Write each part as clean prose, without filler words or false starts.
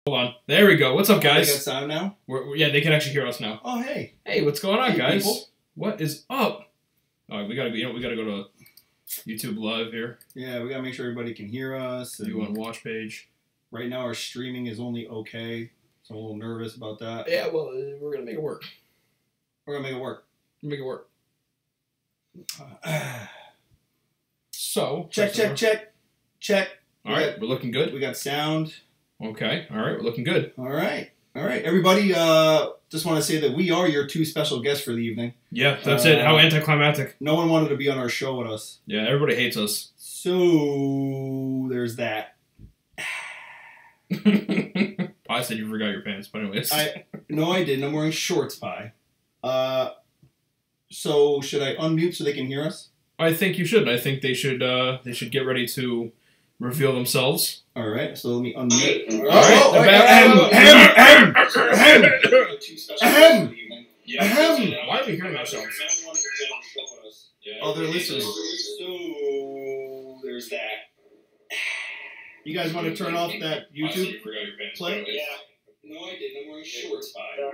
Hold on. There we go. What's up, guys? They got sound now? Yeah, they can actually hear us now. Oh, hey. Hey, what's going on, guys? People. What is up? All right, we gotta go to YouTube Live here. Yeah, we gotta make sure everybody can hear us. You on watch page? Right now, our streaming is only okay, so I'm a little nervous about that. Yeah, well, we're gonna make it work. We're gonna make it work. Make it work. So check. All right, we're looking good. We got sound. Okay. All right, we're looking good. All right. Everybody, just want to say that we are your two special guests for the evening. Yeah, that's it. How anticlimactic. No one wanted to be on our show with us. Yeah, everybody hates us. So there's that. I said you forgot your pants, but anyways. No, I didn't. I'm wearing shorts, Pie. So should I unmute so they can hear us? I think you should. I think they should get ready to reveal themselves. All right, so let me unmute. All right. Why are we hearing ourselves? Oh, they're listening. So there's that. You guys want to turn off that YouTube play? Yeah. No, I didn't. I'm wearing shorts, Pie.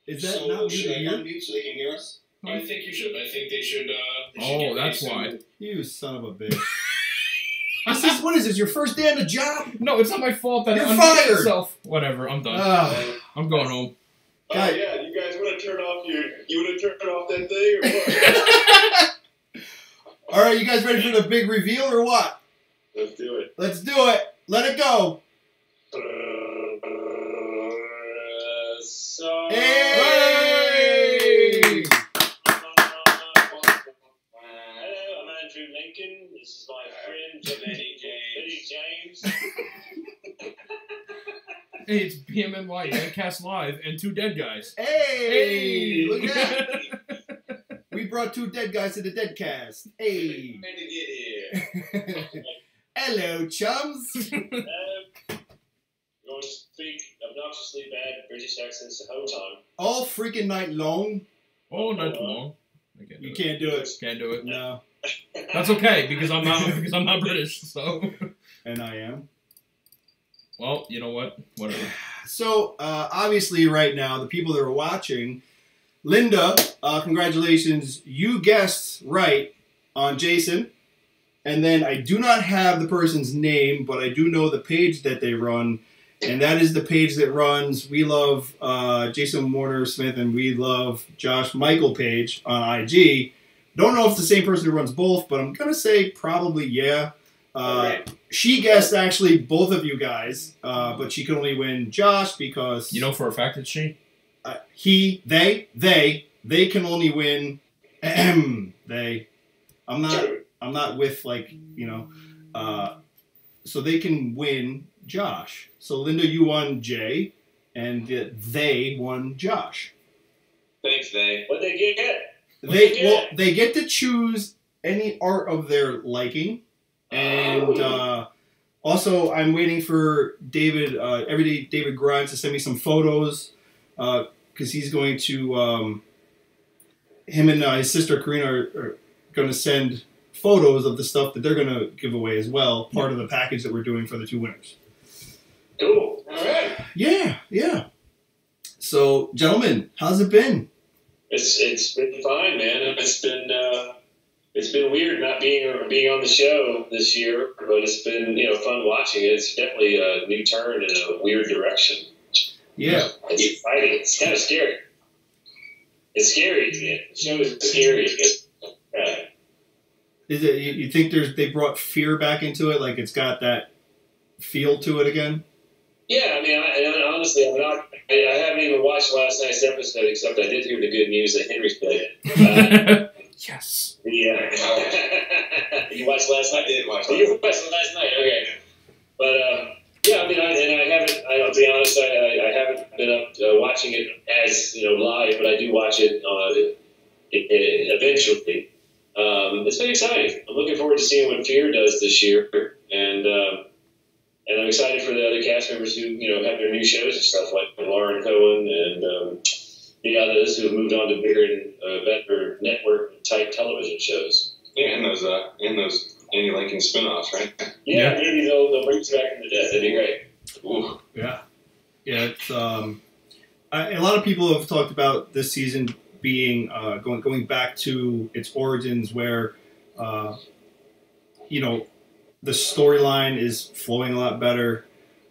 Is that not muted here? Unmute so they can hear us? I think you should. I think they should. Oh, that's why. You son of a bitch. What is this? Your first day on the job? No, it's not my fault that you're I'm fired. Myself. Whatever, I'm done. I'm going home. Yeah, you guys want to turn off that thing or what? All right, you guys ready for the big reveal or what? Let's do it. Let's do it. Let it go. Hey! Hello, I'm Andrew Lincoln. This is my friend Billy James. Hey, it's BMNY DeadCast Live and two dead guys. Hey! Look at that. We brought two dead guys to the DeadCast. Hey! Made to get here. Hello, chums. Going to speak obnoxiously bad British accents the whole time. All freaking night long. All night long. You can't do it. Can't do it. No. That's okay because I'm not British. So. And I am. Well, you know what? Whatever. So obviously, right now, the people that are watching, Linda, congratulations, you guessed right on Jason. And then I do not have the person's name, but I do know the page that they run. And that is the page that runs We Love Jason Warner Smith and We Love Josh Michael page on IG. Don't know if it's the same person who runs both, but I'm going to say probably yeah. She guessed actually both of you guys, but she could only win Josh because... You know for a fact it's she? They can only win... they. I'm not with, like, you know... so they can win Josh. So, Linda, you won Jay, and they won Josh. Thanks, they. What'd they get? They get to choose any art of their liking. And also, I'm waiting for David, Everyday David Grimes, to send me some photos because he's going to... him and his sister, Karina, are going to send photos of the stuff that they're going to give away as well, part of the package that we're doing for the two winners. Cool. All right. Yeah. So, gentlemen, how's it been? It's been fine, man. It's been weird not being on the show this year, but it's been fun watching it. It's definitely a new turn in a weird direction. Yeah. It's exciting. It's kind of scary. It's scary. The show is scary. Is it? You think they brought fear back into it? Like it's got that feel to it again? Yeah, I mean, honestly, I haven't even watched last night's episode, except I did hear the good news that Henry's played it. Yes. Yeah. You watched last night? I did watch. You watched last night, okay. But yeah, I mean, I'll be honest, I haven't been up watching it as live, but I do watch it eventually. It's been exciting. I'm looking forward to seeing what Fear does this year, and I'm excited for the other cast members who have their new shows and stuff, like Lauren Cohen and the others who have moved on to bigger and better network-type television shows. Yeah, and those Andy Lincoln spinoffs, right? Yeah, maybe they'll bring us back from the dead. That'd be great. Ooh. Yeah. It's a lot of people have talked about this season being going back to its origins, where the storyline is flowing a lot better.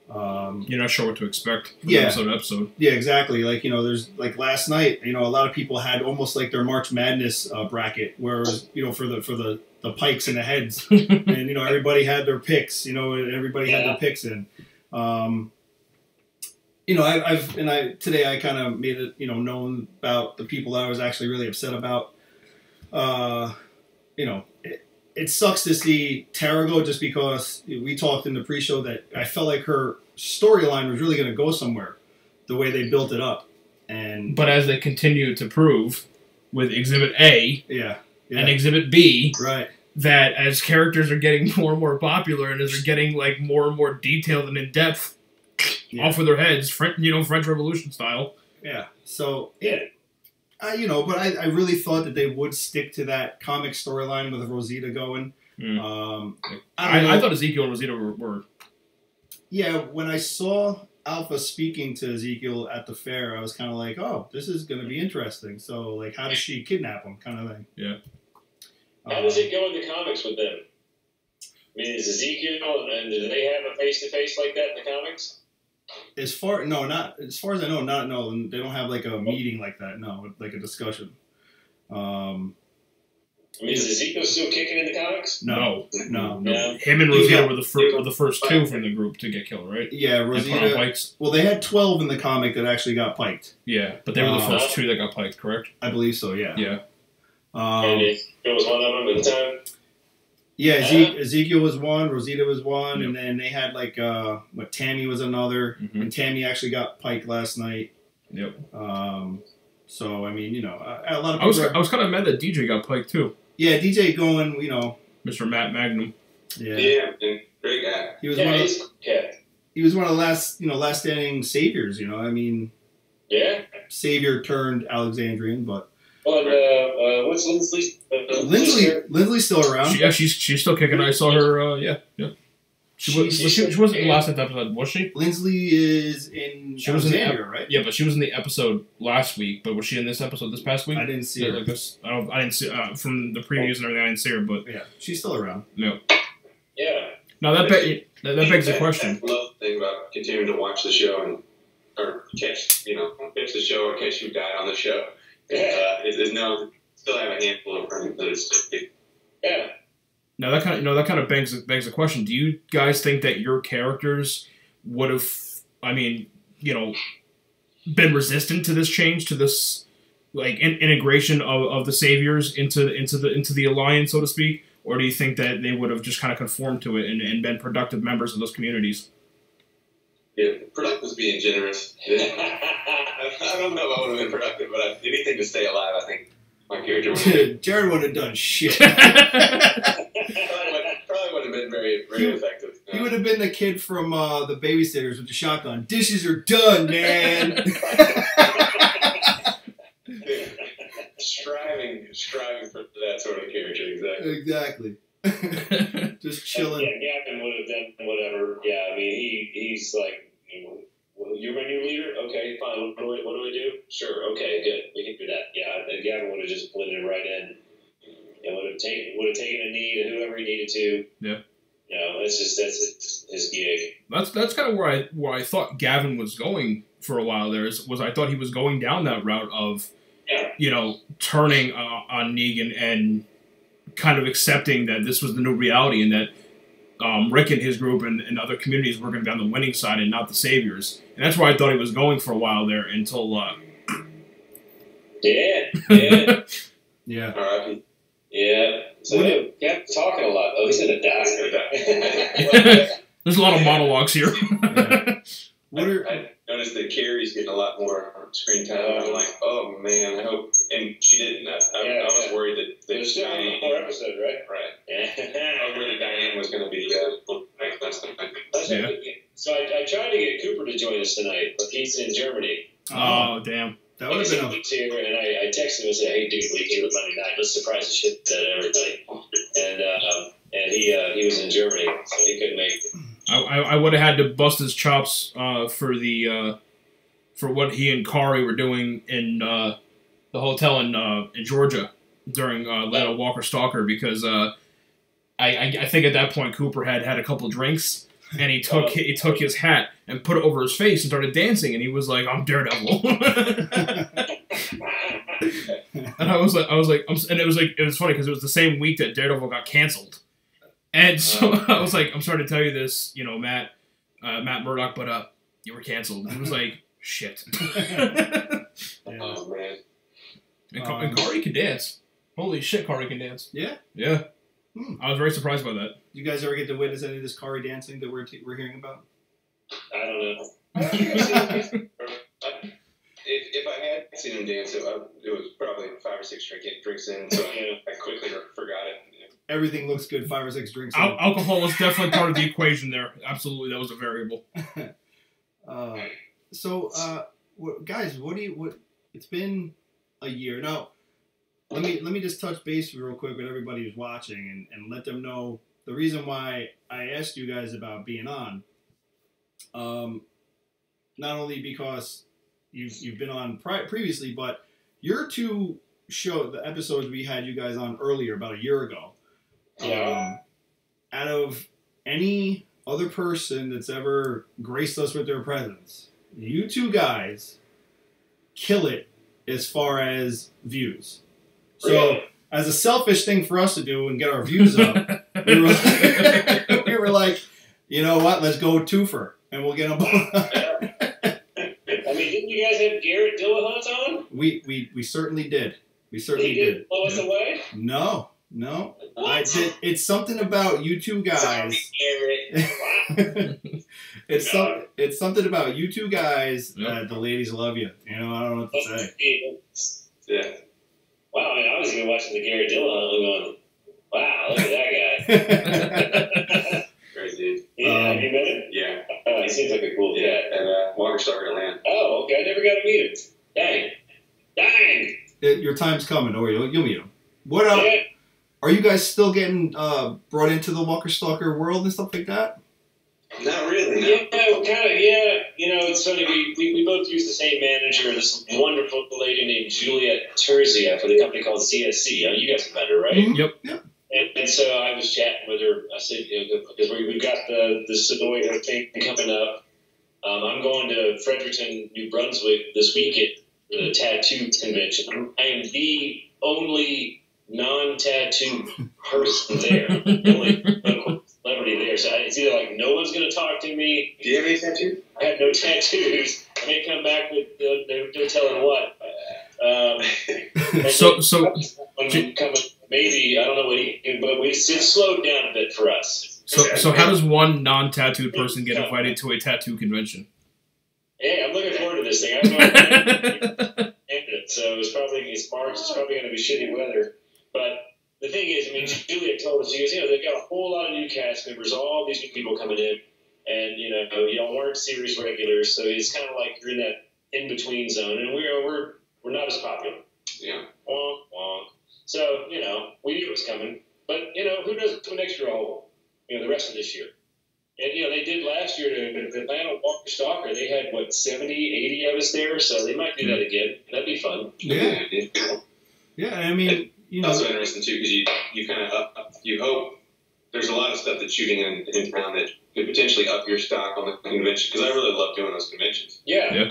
You're not sure what to expect from Yeah. episode to episode. Yeah, exactly. Like, there's like last night, a lot of people had almost like their March Madness bracket, whereas, for the pikes and the heads, and everybody had their picks. Everybody had their picks in. Today I kind of made it known about the people that I was actually really upset about. It sucks to see Tara go, just because we talked in the pre-show that I felt like her storyline was really going to go somewhere, the way they built it up. But as they continue to prove with Exhibit A and Exhibit B, right, that as characters are getting more and more popular and as they're getting like more and more detailed and in depth, off with their heads, French Revolution style. Yeah. So but I really thought that they would stick to that comic storyline with Rosita going. I thought Ezekiel and Rosita were. Yeah, when I saw Alpha speaking to Ezekiel at the fair, I was kind of like, oh, this is going to be interesting. So, like, how does she kidnap him, kind of thing. Yeah. How does it go in the comics with them? I mean, is Ezekiel, and do they have a face-to-face like that in the comics? As far as I know, no. They don't have like a meeting like that. No, like a discussion. I mean, is Ezekiel still kicking in the comics? No. Him and Rosita were the first two from the group to get killed, right? Yeah, Rosita. Well, they had 12 in the comic that actually got piked. Yeah, but they were the first two that got piked, correct? I believe so. Yeah. Yeah. And Ezekiel was one of them at the time. Yeah, Ezekiel was one, Rosita was one, and then they had like Tammy was another, and Tammy actually got piked last night. Yep. So I mean, a lot of people. I was kind of mad that DJ got piked too. Yeah, DJ going, Mr. Matt Magnum. Yeah, great guy. He was he was one of the last standing saviors. I mean. Yeah. Savior turned Alexandrian, but. Well, and what's Lindsley? Lindsley's still around. She's still kicking. I saw her. Yeah. She wasn't in the last episode, was she? Lindsley is in. She was in the right? Yeah, but she was in the episode last week. But was she in this episode this past week? I didn't see her. Like this, I didn't see from the previews and everything. I didn't see her, but yeah, she's still around. No. Yeah. Now that begs the question. I love the thing about continuing to watch the show or catch the show or catch who died on the show. Still have a handful of friends that it's yeah. Now that kind of begs the question. Do you guys think that your characters would have, been resistant to this change, to this like integration of the saviors into the alliance, so to speak, or do you think that they would have just kind of conformed to it and been productive members of those communities? Yeah, productive is being generous. I don't know if I would have been productive, but anything to stay alive, I think my character would have. Jared would have done shit. Probably would have been very, very effective. He would have been the kid from the Babysitters with the shotgun. Dishes are done, man. striving for that sort of character, exactly. Just chilling. Yeah, Gavin would have done whatever. Yeah, I mean, he's like, you're my new leader? Okay, fine. What do we do? Sure, okay, good. We can do that. Yeah, and Gavin would have just blended right in. And would have taken a knee to whoever he needed to. Yeah. That's his gig. That's kind of where I thought Gavin was going for a while there. Was I thought he was going down that route of, turning on Negan and kind of accepting that this was the new reality and that Rick and his group and other communities were going to be on the winning side and not the saviors. And that's where I thought he was going for a while there until. Yeah. Yeah. R.I.P. Yeah. So he kept talking a lot. Oh, he's going to die. There's a lot of monologues here. I noticed that Carrie's getting a lot more screen time. I'm like, oh man, I hope. And she didn't. I was worried that there's still one more episode, right? Right. Yeah. I was worried that Diane was going to be less than. Yeah. So I tried to get Cooper to join us tonight, but he's in Germany. Oh damn! That would have been say, "Hey, dude, we do it Monday night. Let's surprise the shit out of everybody." And he was in Germany, so he couldn't make it. I would have had to bust his chops for what he and Kari were doing in the hotel in Georgia during Atlanta Walker Stalker, because I think at that point Cooper had a couple drinks, and he took his hat and put it over his face and started dancing, and he was like, "I'm Daredevil." And I was like, and it was funny because it was the same week that Daredevil got canceled, and so I was like, "I'm sorry to tell you this, Matt Murdock, but you were canceled." And he was like, "Shit." Oh man. And Kari can dance. Holy shit, Kari can dance. Yeah? Yeah. I was very surprised by that. You guys ever get to witness any of this Kari dancing that we're hearing about? I don't know. If I had seen him dance, it was probably 5 or 6 drinks in, so I quickly forgot it. Everything looks good 5 or 6 drinks in. Alcohol was definitely part of the equation there. Absolutely, that was a variable. Guys, it's been a year now. Let me just touch base real quick with everybody who's watching and let them know the reason why I asked you guys about being on. Not only because you've been on previously, but your 2 the episodes we had you guys on earlier about a year ago. Out of any other person that's ever graced us with their presence, you 2 guys kill it as far as views. So, really? As a selfish thing for us to do and get our views up, we were like, you know what? Let's go twofer, and we'll get them both. I mean, didn't you guys have Garrett Dillahunt on? We certainly did. We certainly He did blow us away? No. What? I did. It's something about you 2 guys. Sorry, Garrett. Wow. It's something about you 2 guys Yep. that the ladies love you. I don't know what to say. Yeah. Wow, I mean, I was even watching the Garrett Dillahunt going, wow, look at that guy. Great dude. Yeah, have you met him? Yeah. He seems like a cool Yeah, guy. and Walker Stalker Atlanta. Oh, okay, I never got to meet him. Dang. Your time's coming, or you'll meet him. What else? Yeah. Are you guys still getting brought into the Walker Stalker world and stuff like that? Not really, no. Yeah, kind of, yeah. It's funny, we both use the same manager, this wonderful lady named Juliet Terzia for the company called CSC. You guys have met her, right? Mm-hmm. Yep. And so I was chatting with her. I said, because we've got the Savoy thing coming up. I'm going to Fredericton, New Brunswick this weekend for the tattoo convention. I am the only non-tattoo person there. The only celebrity there. So it's either like no one's going to talk to me. Do you have any tattoos? I have no tattoos. I may come back with no telling what. Maybe, I don't know what but it's slowed down a bit for us. So how does one non-tattooed person get invited to a tattoo convention? Hey, I'm looking forward to this thing. I don't know. So it's March. It's probably going to be shitty weather. But the thing is, I mean, Julia told us, she goes, they've got a whole lot of new cast members, all these new people coming in, and y'all weren't series regulars, so it's kind of like you're in that in-between zone, and we're not as popular. Yeah. Wonk, wonk. So, we knew it was coming, but, who knows what next year will hold, the rest of this year. And, they did last year to Atlanta Walker Stalker. They had, 70, 80 of us there, so they might do that again. That'd be fun. Yeah. Yeah, I mean, Also interesting, too, because you kind of you hope there's a lot of stuff that's shooting in town that could potentially up your stock on the convention, because I really love doing those conventions. Yeah.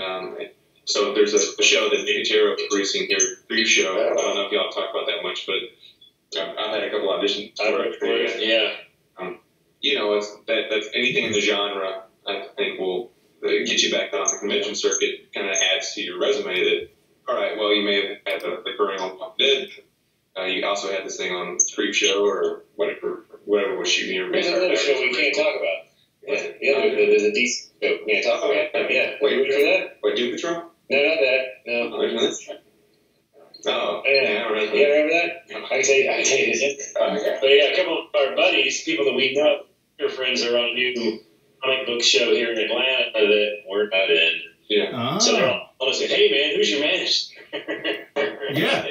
So there's a show that Nicotero is producing here, Brief Show. I don't know if y'all talk about that much, but I've had a couple auditions for it. Yeah. That's anything in the genre, I think will get you back on the convention circuit, kind of adds to your resume that, all right, well, you may have had the current on Walking Dead. You also had this thing on Creep Show or whatever was shooting your. There's another show we can't talk about. Yeah, there's a decent show we can't talk about. Yeah. Wait, ready for that? What, Doom Patrol? No, not that. No. Oh, there's this? Oh, yeah. All right. Yeah, remember that? I can tell you this. Okay. But yeah, a couple of our buddies, people that we know, your friends are on a new comic book show here in Atlanta that we're not in. Yeah. So they're all saying, hey, man, who's your manager? Yeah.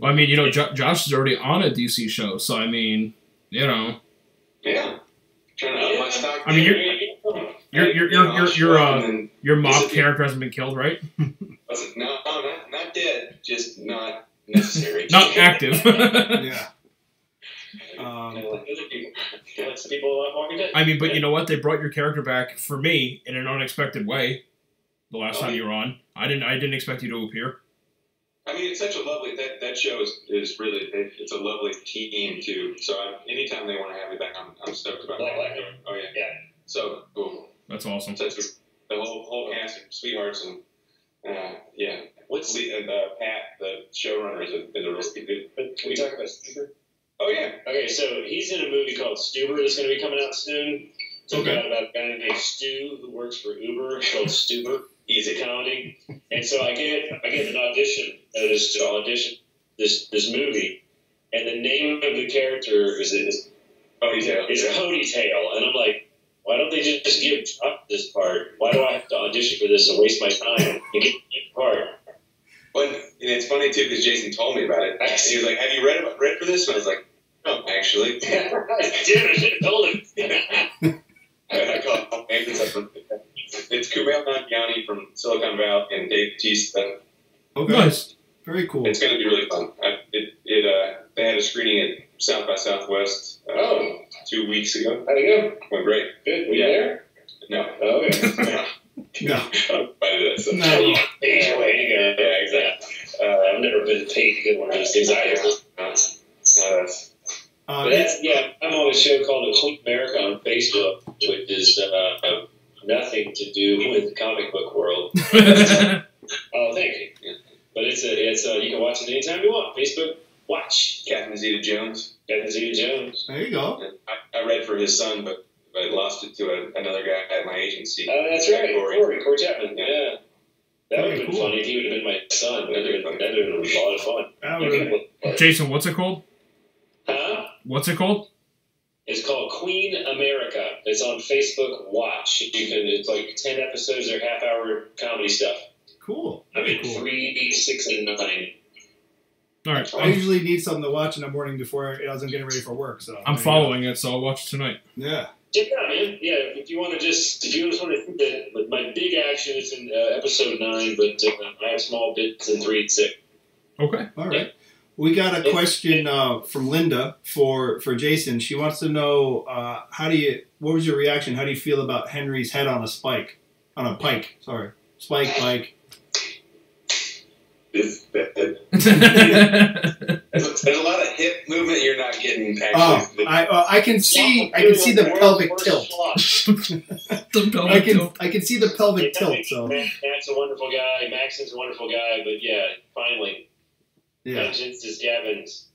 Well, I mean, Josh is already on a DC show, so I mean, Yeah. Trying to up my stock. I mean, your mob character hasn't been killed, right? No, not dead. Just not necessary. Not active. Yeah. I mean, but you know what? They brought your character back for me in an unexpected way. The last time you were on, I didn't expect you to appear. I mean, it's such a lovely that show is really it's a lovely team too. So anytime they want to have me back, I'm stoked about that. Oh yeah. So cool. That's awesome. Such the whole cast of sweethearts and yeah. What's Pat, the showrunner, is a really good. Can we talk about Stuber? Oh yeah. Okay, so he's in a movie called Stuber that's going to be coming out soon. It's about a guy named Stu who works for Uber called Stuber. He's a comedy, and so I get an audition to audition this movie, and the name of the character is a Honey Tail, and I'm like, why don't they just give up this part? Why do I have to audition for this and waste my time and get the part? Well, and it's funny too because Jason told me about it. He was like, "Have you read for this?" And I was like, "No, actually." I should have told him. I call him. It's Kumail Nanjiani from Silicon Valley and Dave Bautista. Okay. Nice. Very cool. It's going to be really fun. They had a screening at South by Southwest 2 weeks ago. How'd it go? Went great. Good. Were you there? No. Oh, okay. No. No. Way to go. Yeah, exactly. I've never been paid to get one of those things either. But that's, I'm on a show called Clean America on Facebook, which is nothing to do with the comic book world. Oh, thank you. Yeah. But it's you can watch it anytime you want. Facebook, watch. Catherine Zeta-Jones. There you go. I read for his son, but I lost it to another guy at my agency. Oh, that's right. Corey Chapman. Yeah. That would have been funny if he would have been my son. That would have been a lot of fun. Jason, what's it called? Huh? What's it called? It's called Queen America. It's on Facebook. Watch. It's like 10 episodes. They're half-hour comedy stuff. Cool. I mean, 3, 6, and 9. All right. I usually need something to watch in the morning before I was getting ready for work. So I'm following it, so I'll watch it tonight. Yeah. Check it out, man. Yeah, if you want to just want to think that my big action is in episode 9, but I have small bits in 3 and 6. Okay. All right. We got a question from Linda for Jason. She wants to know what was your reaction? How do you feel about Henry's head on a pike? Sorry, pike. There's a lot of hip movement you're not getting. Actually, I can see the pelvic tilt. I can see the pelvic tilt. So Matt's a wonderful guy. Maxon's a wonderful guy. But finally, vengeance is Gavin's.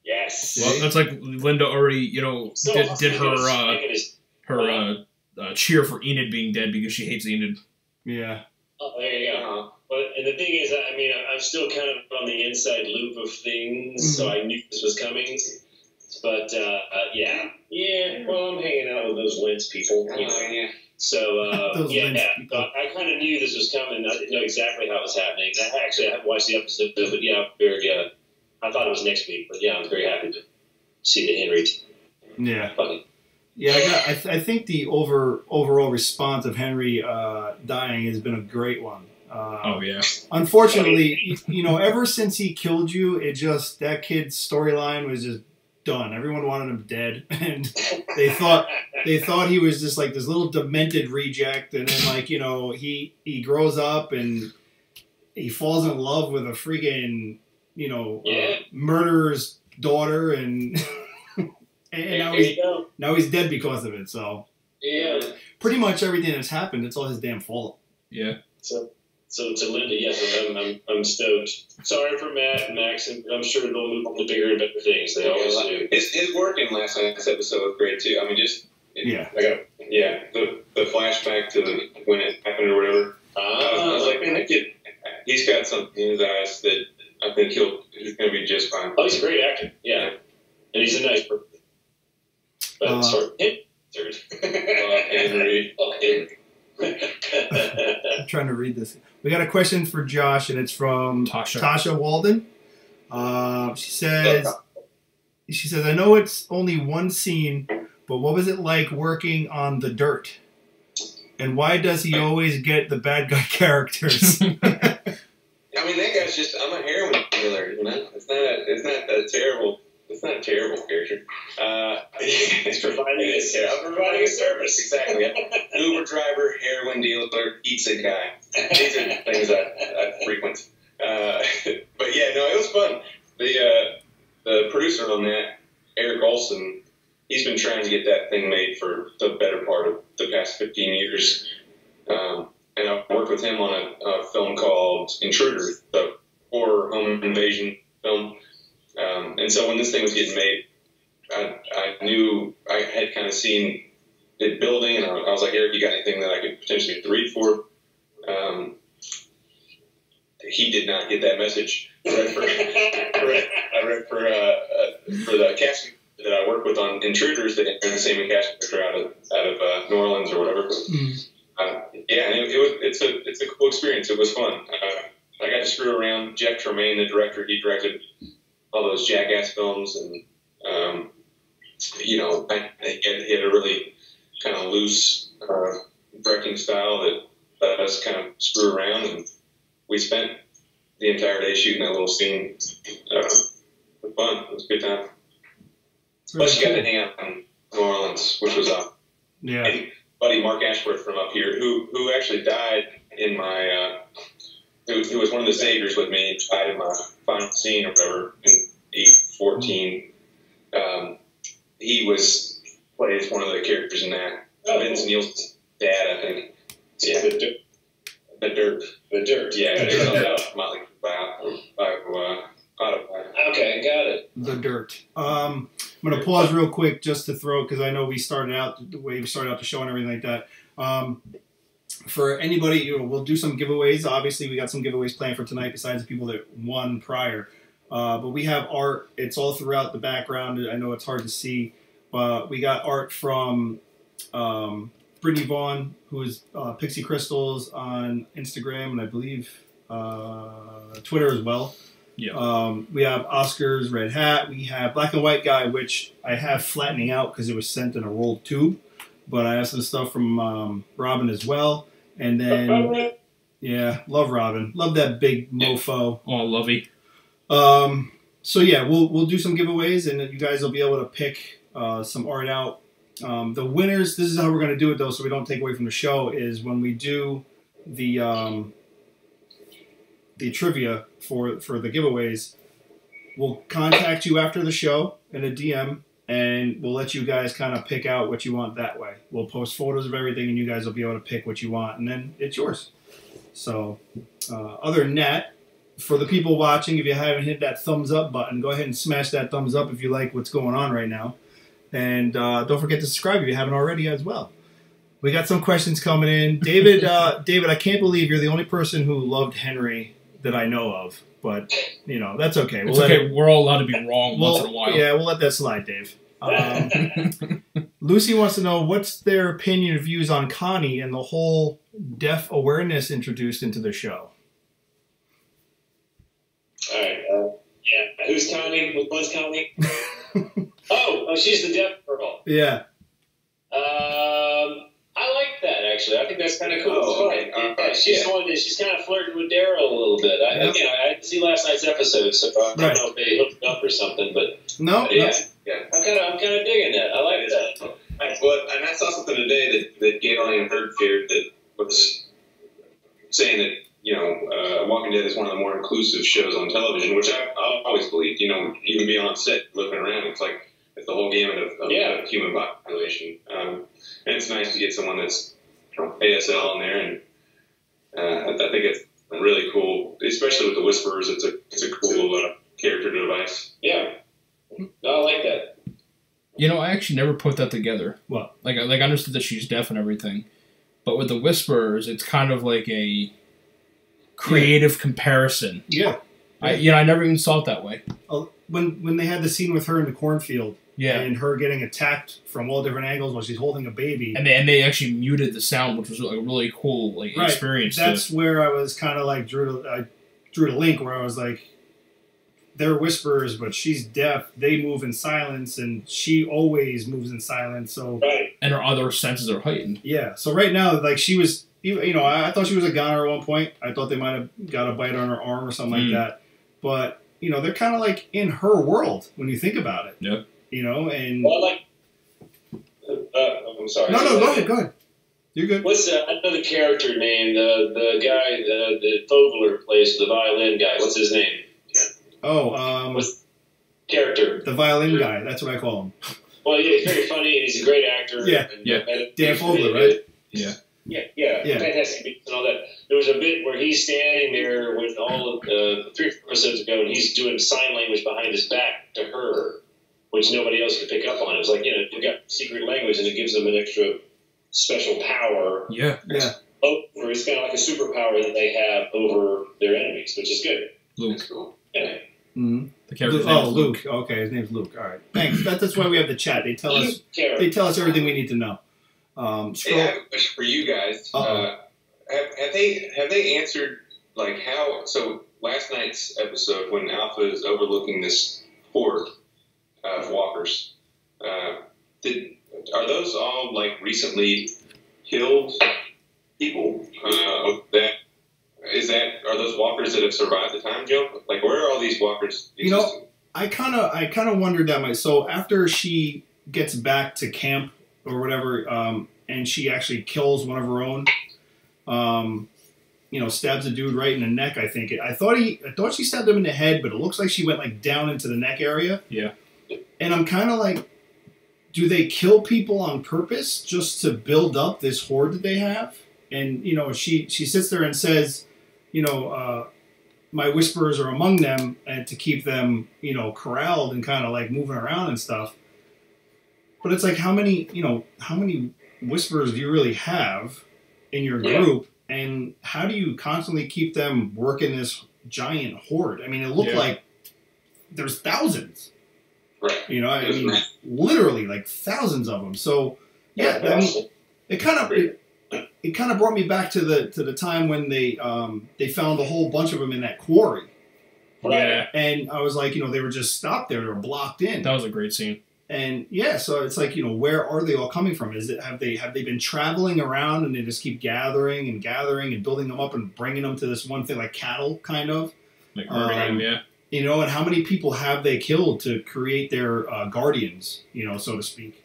Yes. Well, that's like Linda already, did her cheer for Enid being dead because she hates Enid. Yeah. Oh, there you go. And the thing is, I mean, I'm still kind of on the inside loop of things, so I knew this was coming. But, well, I'm hanging out with those Lynch people. So, I kind of knew this was coming. I didn't know exactly how it was happening. I haven't watched the episode, but I thought it was next week. But, I'm very happy to see the Henry. Yeah. Funny. Yeah, I think the overall response of Henry dying has been a great one. Unfortunately, ever since he killed you, that kid's storyline was just done. Everyone wanted him dead, and they thought he was just like this little demented reject. And then he grows up and he falls in love with a freaking murderer's daughter, and now he's dead because of it. So pretty much everything that's happened, it's all his damn fault. Yeah. So to Linda, yes, I'm stoked. Sorry for Matt and Max, and I'm sure they'll move on to bigger and better things. They always do. His work in last night's episode was great too. I mean, the flashback to when it happened or whatever. I was like, man, that kid, he's got something in his eyes that I think he's going to be just fine. Oh, he's a great actor. Yeah, and he's a nice person. But Henry. I'm trying to read this. We got a question for Josh, and it's from Tasha Walden. She says, I know it's only one scene, but what was it like working on The Dirt? And why does he always get the bad guy characters? I mean, that guy's just, I'm a heroin dealer, you know? It's not a terrible character. He's providing a service. Exactly. Uber driver, heroin dealer, pizza guy. These are the things I frequent. But yeah, no, it was fun. The producer on that, Eric Olson, he's been trying to get that thing made for the better part of the past 15 years. And I worked with him on a film called Intruders, the horror home invasion film. And so when this thing was getting made, I knew I had kind of seen it building, and I was like, Eric, you got anything that I could potentially read for? He did not get that message. I read for the casting that I work with on Intruders, that they're the same casting director out of New Orleans or whatever. Yeah, and it's a cool experience. It was fun. I got to screw around. Jeff Tremaine, the director, he directed all those Jackass films, and he had a really kind of loose directing style that let us kind of screw around, and we spent the entire day shooting that little scene. It was fun. It was a good time. Plus, you got to hang out in New Orleans, which was yeah. And buddy Mark Ashworth from up here, who actually died in my who was one of the saviors with me, died in my final scene or whatever in 8/14. He plays one of the characters in that. Vince Neil's dad, I think. Yeah, the dirt. Yeah, it's Motley Okay, got it. The Dirt. I'm going to pause real quick just to throw, because I know we started out the way we started out the show and everything like that. For anybody, we'll do some giveaways. Obviously, we got some giveaways planned for tonight besides the people that won prior. But we have art. It's all throughout the background. I know it's hard to see, but we got art from Brittany Vaughn, who is Pixie Crystals on Instagram and I believe Twitter as well. Yeah. We have Oscar's Red Hat. We have Black and White Guy, which I have flattening out because it was sent in a rolled tube. But I have some stuff from Robin as well. And then, yeah, love Robin. Love that big mofo. Oh, lovey. So yeah, we'll do some giveaways, and you guys will be able to pick some art out. The winners, this is how we're going to do it though, so we don't take away from the show, is when we do the trivia for the giveaways, we'll contact you after the show in a DM, and we'll let you guys kind of pick out what you want that way. We'll post photos of everything, and you guys will be able to pick what you want, and then it's yours. So other than that, for the people watching, if you haven't hit that thumbs up button, go ahead and smash that thumbs up if you like what's going on right now. And don't forget to subscribe if you haven't already as well. We got some questions coming in. David, I can't believe you're the only person who loved Henry that I know of. But, that's okay. It's okay. We're all allowed to be wrong once in a while. Yeah, we'll let that slide, Dave. Lucy wants to know, what's their opinion and views on Connie and the whole deaf awareness introduced into the show? All right. Yeah. Who's Connie? What's Connie? oh, she's the deaf girl. Yeah. I like that, actually. I think that's kind of cool. Okay. She's the one that she's kind of flirting with Daryl a little bit. I didn't see last night's episode, so I don't know if they hooked up or something. But no. Yeah. I'm kind of digging that. I like that. Well, and I saw something today that Galen Hurd shared that was saying that, Walking Dead is one of the more inclusive shows on television, which I've always believed. Even being on set, looking around, it's like it's the whole gamut of the human population. And it's nice to get someone that's from ASL in there, and I think it's really cool, especially with the Whisperers. It's a cool character device. Yeah, no, I like that. I actually never put that together. What? Like I understood that she's deaf and everything, but with the Whisperers, it's kind of like a creative comparison. Yeah. I never even saw it that way. When they had the scene with her in the cornfield, and her getting attacked from all different angles while she's holding a baby, and they actually muted the sound, which was like a really cool experience. That's where I was kind of like drew the link where I was like, they're whisperers, but she's deaf. They move in silence, and she always moves in silence. So and her other senses are heightened. Yeah. So right now, like she was, you know, I thought she was a goner at one point. I thought they might have got a bite on her arm or something like that. But you know, they're kind of like in her world when you think about it. Yep. You know, and well, like, I'm sorry. No, go ahead. You're good. What's I know the character name? The guy, the Vogler plays the violin guy. What's his name? Oh, what's character? The violin guy. That's what I call him. Well, yeah, he's very funny and he's a great actor. Yeah. Dan Vogler, right? Yeah. Fantastic beats and all that. There was a bit where he's standing there with all of the 3 or 4 episodes ago, and he's doing sign language behind his back to her, which nobody else could pick up on. It was like, you know, you've got secret language, and it gives them an extra special power. Yeah. Over, it's kind of like a superpower that they have over their enemies, which is good. Luke. That's cool. Yeah. Mm-hmm. The character's name is Luke. Okay, his name's Luke. All right, thanks. That's why we have the chat. They tell us. They tell us everything we need to know. Hey, I have a question for you guys. Have they answered like how? So last night's episode, when Alpha is overlooking this horde of walkers, are those all like recently killed people? Are those walkers that have survived the time jump? Like, where are all these walkers? You know, I kind of wondered that. So after she gets back to camp or whatever, and she actually kills one of her own, you know, stabs a dude right in the neck. I think I thought she stabbed him in the head, but it looks like she went like down into the neck area. Yeah. And I'm kind of like, do they kill people on purpose just to build up this horde that they have? And you know, she sits there and says, you know, my whisperers are among them, and to keep them, you know, corralled and kind of like moving around and stuff. But it's like, how many whisperers do you really have in your group, and how do you constantly keep them working this giant horde? I mean, it looked like there's thousands. Right. You know, I mean, literally like thousands of them. So yeah, I mean, it kind of brought me back to the time when they found a whole bunch of them in that quarry. Yeah. And I was like, you know, they were just stopped there. They were blocked in. That was a great scene. And yeah, so it's like, you know, where are they all coming from? Have they been traveling around and they just keep gathering and building them up and bringing them to this one thing, like cattle, kind of? Like herding them, yeah. You know, and how many people have they killed to create their guardians, you know, so to speak?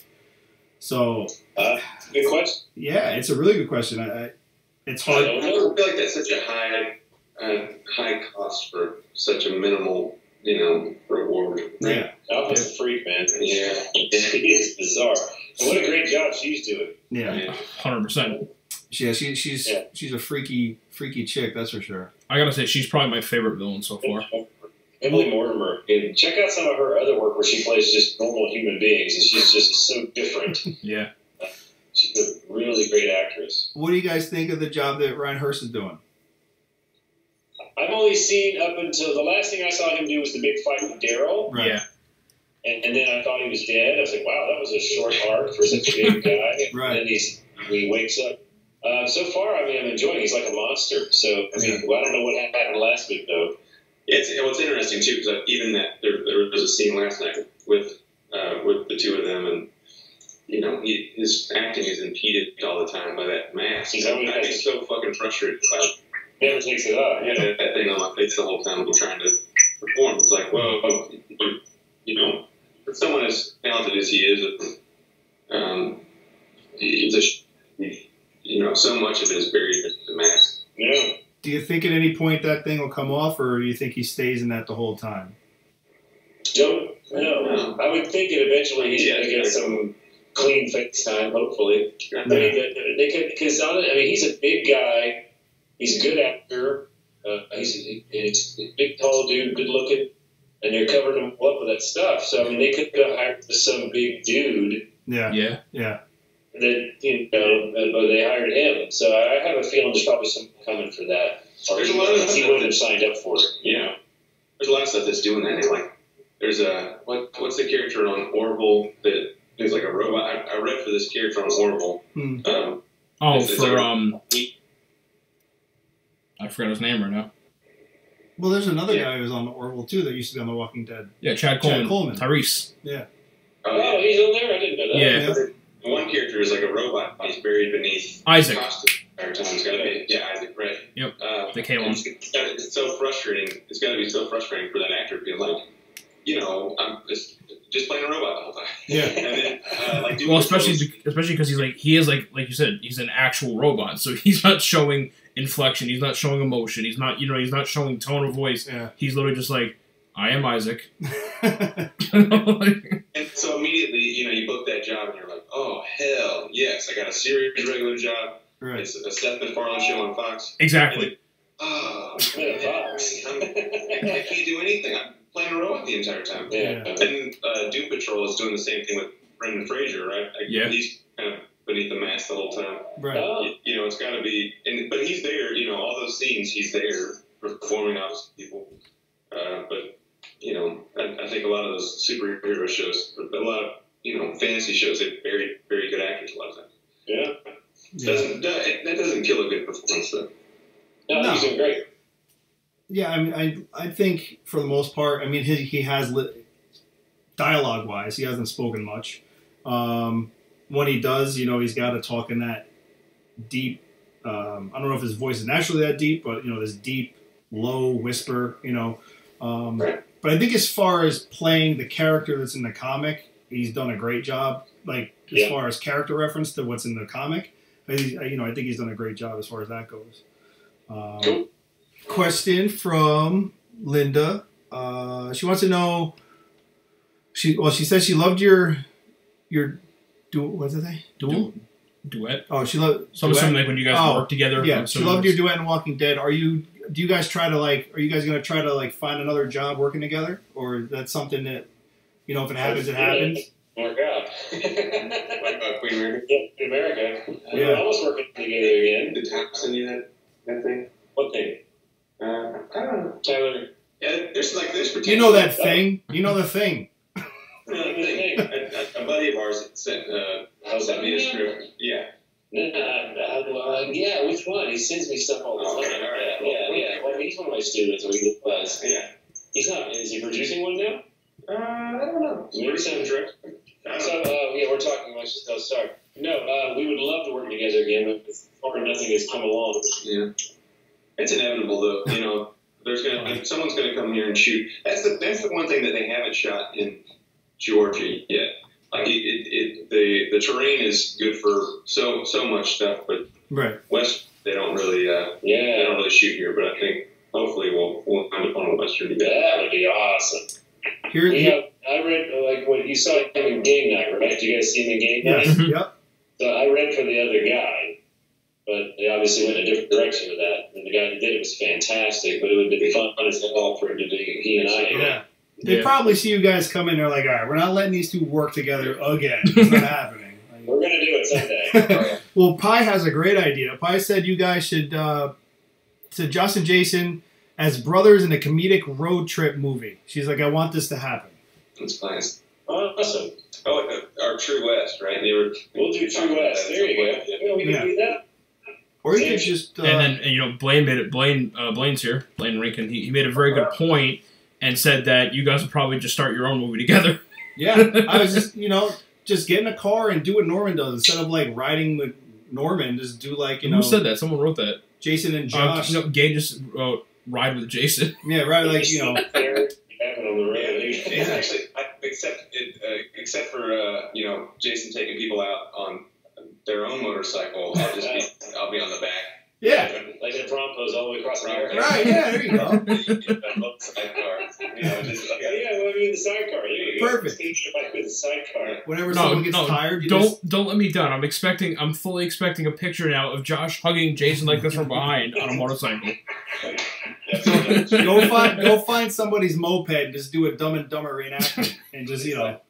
So, good question. Yeah, it's a really good question. It's hard. I feel like that's such a high cost for such a minimal, you know, reward. Right? Yeah. Alpha's a freak, man. Yeah. It's bizarre. And what a great job she's doing. Yeah. 100%. Yeah, she's a freaky chick, that's for sure. I gotta say, she's probably my favorite villain so far. Emily Mortimer. And check out some of her other work where she plays just normal human beings, and she's just so different. Yeah. She's a really great actress. What do you guys think of the job that Ryan Hurst is doing? I've only seen up until the last thing I saw him do was the big fight with Daryl. Right. Yeah. And then I thought he was dead. I was like, wow, that was a short arc for such a big guy. Right. And then he wakes up. So far, I mean, I'm enjoying it. He's like a monster. So, I mean, I don't know what happened last week, though. It's interesting, too, because even that there was a scene last night with the two of them, and, you know, his acting is impeded all the time by that mask. I'd be so fucking frustrated about it. Never takes it off. Yeah, that thing on my face the whole time I'm trying to perform. It's like, well, you know, for someone as talented as he is, you know, so much of it is buried in the mask. Yeah. Do you think at any point that thing will come off, or do you think he stays in that the whole time? Don't know. I would think that eventually he's going to get some clean face time, hopefully. Yeah. I mean, they could, because I mean, he's a big guy. He's a good actor. He's a big, tall dude, good looking, and they're covering him up with that stuff. So I mean, they could have hired some big dude. Yeah. That, you know, but they hired him. So I have a feeling there's probably something coming for that. Or There's a lot of he wouldn't have signed up for it. Yeah. There's a lot of stuff that's doing that. Like, there's what's the character on Orville that is like a robot? I read for this character on Orville. I forgot his name right now. Well, there's another guy who was on the Orville too that used to be on The Walking Dead. Yeah, Chad Coleman. Tyrese. Yeah. Oh, he's on there? I didn't know that. Yeah. One character is like a robot. He's buried beneath Isaac. It's gotta be, Isaac, right? Yep. The Caleb. It's so frustrating. It's got to be so frustrating for that actor to be like, I'm just playing a robot the whole time. Yeah. And then, well, especially because he is like you said, he's an actual robot, so he's not showing inflection, he's not showing emotion, he's not showing tone of voice. Yeah. He's literally just like, I am Isaac. And so immediately, you book that job and you're like, oh hell yes, I got a serious regular job. Right. It's a Seth MacFarlane show on Fox. Exactly. Fox. I can't do anything. I'm playing a robot the entire time. Yeah. And Doom Patrol is doing the same thing with Brendan Fraser, right? Yeah. He's kind of beneath the mask the whole time. Right. It's got to be, but he's there. All those scenes, he's there performing opposite people. But I think a lot of those superhero shows, a lot of fantasy shows, they have very, very good actors a lot of times. Yeah. That doesn't kill a good performance, though. No, he's doing great. Yeah, I think for the most part, he has dialogue-wise, he hasn't spoken much. When he does, he's got to talk in that deep. I don't know if his voice is naturally that deep, but this deep, low whisper. But I think as far as playing the character that's in the comic, he's done a great job. Like as far as character reference to what's in the comic, I think he's done a great job as far as that goes. Cool. Question from Linda. She wants to know. She says she loved your duel. What's it say? Duet. Oh, she loved something like when you guys work together. Yeah, she loved your duet in Walking Dead. Do you guys try to are you guys going to try to find another job working together, or that's something that if it happens, it happens? Work out. Like Queen America? Yeah, Queen America. Yeah. We're almost working together again. Did Tom send you that thing? What thing? I don't know. Tyler. Yeah, there's potential. You know that thing. You know the thing. A buddy of ours sent me a script. Yeah. Yeah, which one? He sends me stuff all the time. Okay, all right. Yeah. Well, he's one of my students, or he was. Yeah. He's not. Is he producing one now? I don't know. Maybe some direct. So, we're talking. Let's just go start. No, we would love to work together again, but far nothing has come along. Yeah. It's inevitable, though. Someone's gonna come here and shoot. That's the one thing that they haven't shot in Georgia yet. Like the terrain is good for so much stuff, but right. West they don't really they don't really shoot here. But I think hopefully we'll find a on Western to that would be awesome. I read when you saw him in Game Night, right? Did you guys see him in Game Night? Yes. Yep. So I read for the other guy, but they obviously went in a different direction with that. And the guy who did it was fantastic, but it would have been fun as hell for him to be he and I. Yeah. They probably see you guys come in. They're like, all right, we're not letting these two work together again. It's not happening. We're going to do it someday. Well, Pi has a great idea. Pi said you guys should, to Josh and Jason, as brothers in a comedic road trip movie. She's like, I want this to happen. That's nice. Awesome. Oh, our True West, right? We'll do True West. There you go. Yeah, we can do that. Or you could just... and then, Blaine made it. Blaine's here. Blaine Rankin. He made a very good point and said that you guys would probably just start your own movie together. Yeah. I was just, just get in a car and do what Norman does. Instead of, riding with Norman, just do, Who said that? Someone wrote that. Jason and Josh. Gay just wrote Ride with Jason. Yeah, right, It's actually, except for Jason taking people out on their own motorcycle, I'll be on the back. Yeah. Like in a prom pose all the way across America. Right, yeah, there you go. Sidecar. The sidecar. There you go. Perfect. With the sidecar. Whenever someone gets tired, don't let me down. I'm fully expecting a picture now of Josh hugging Jason like this from behind on a motorcycle. Go find somebody's moped and just do a Dumb and Dumber reenactment and just Well,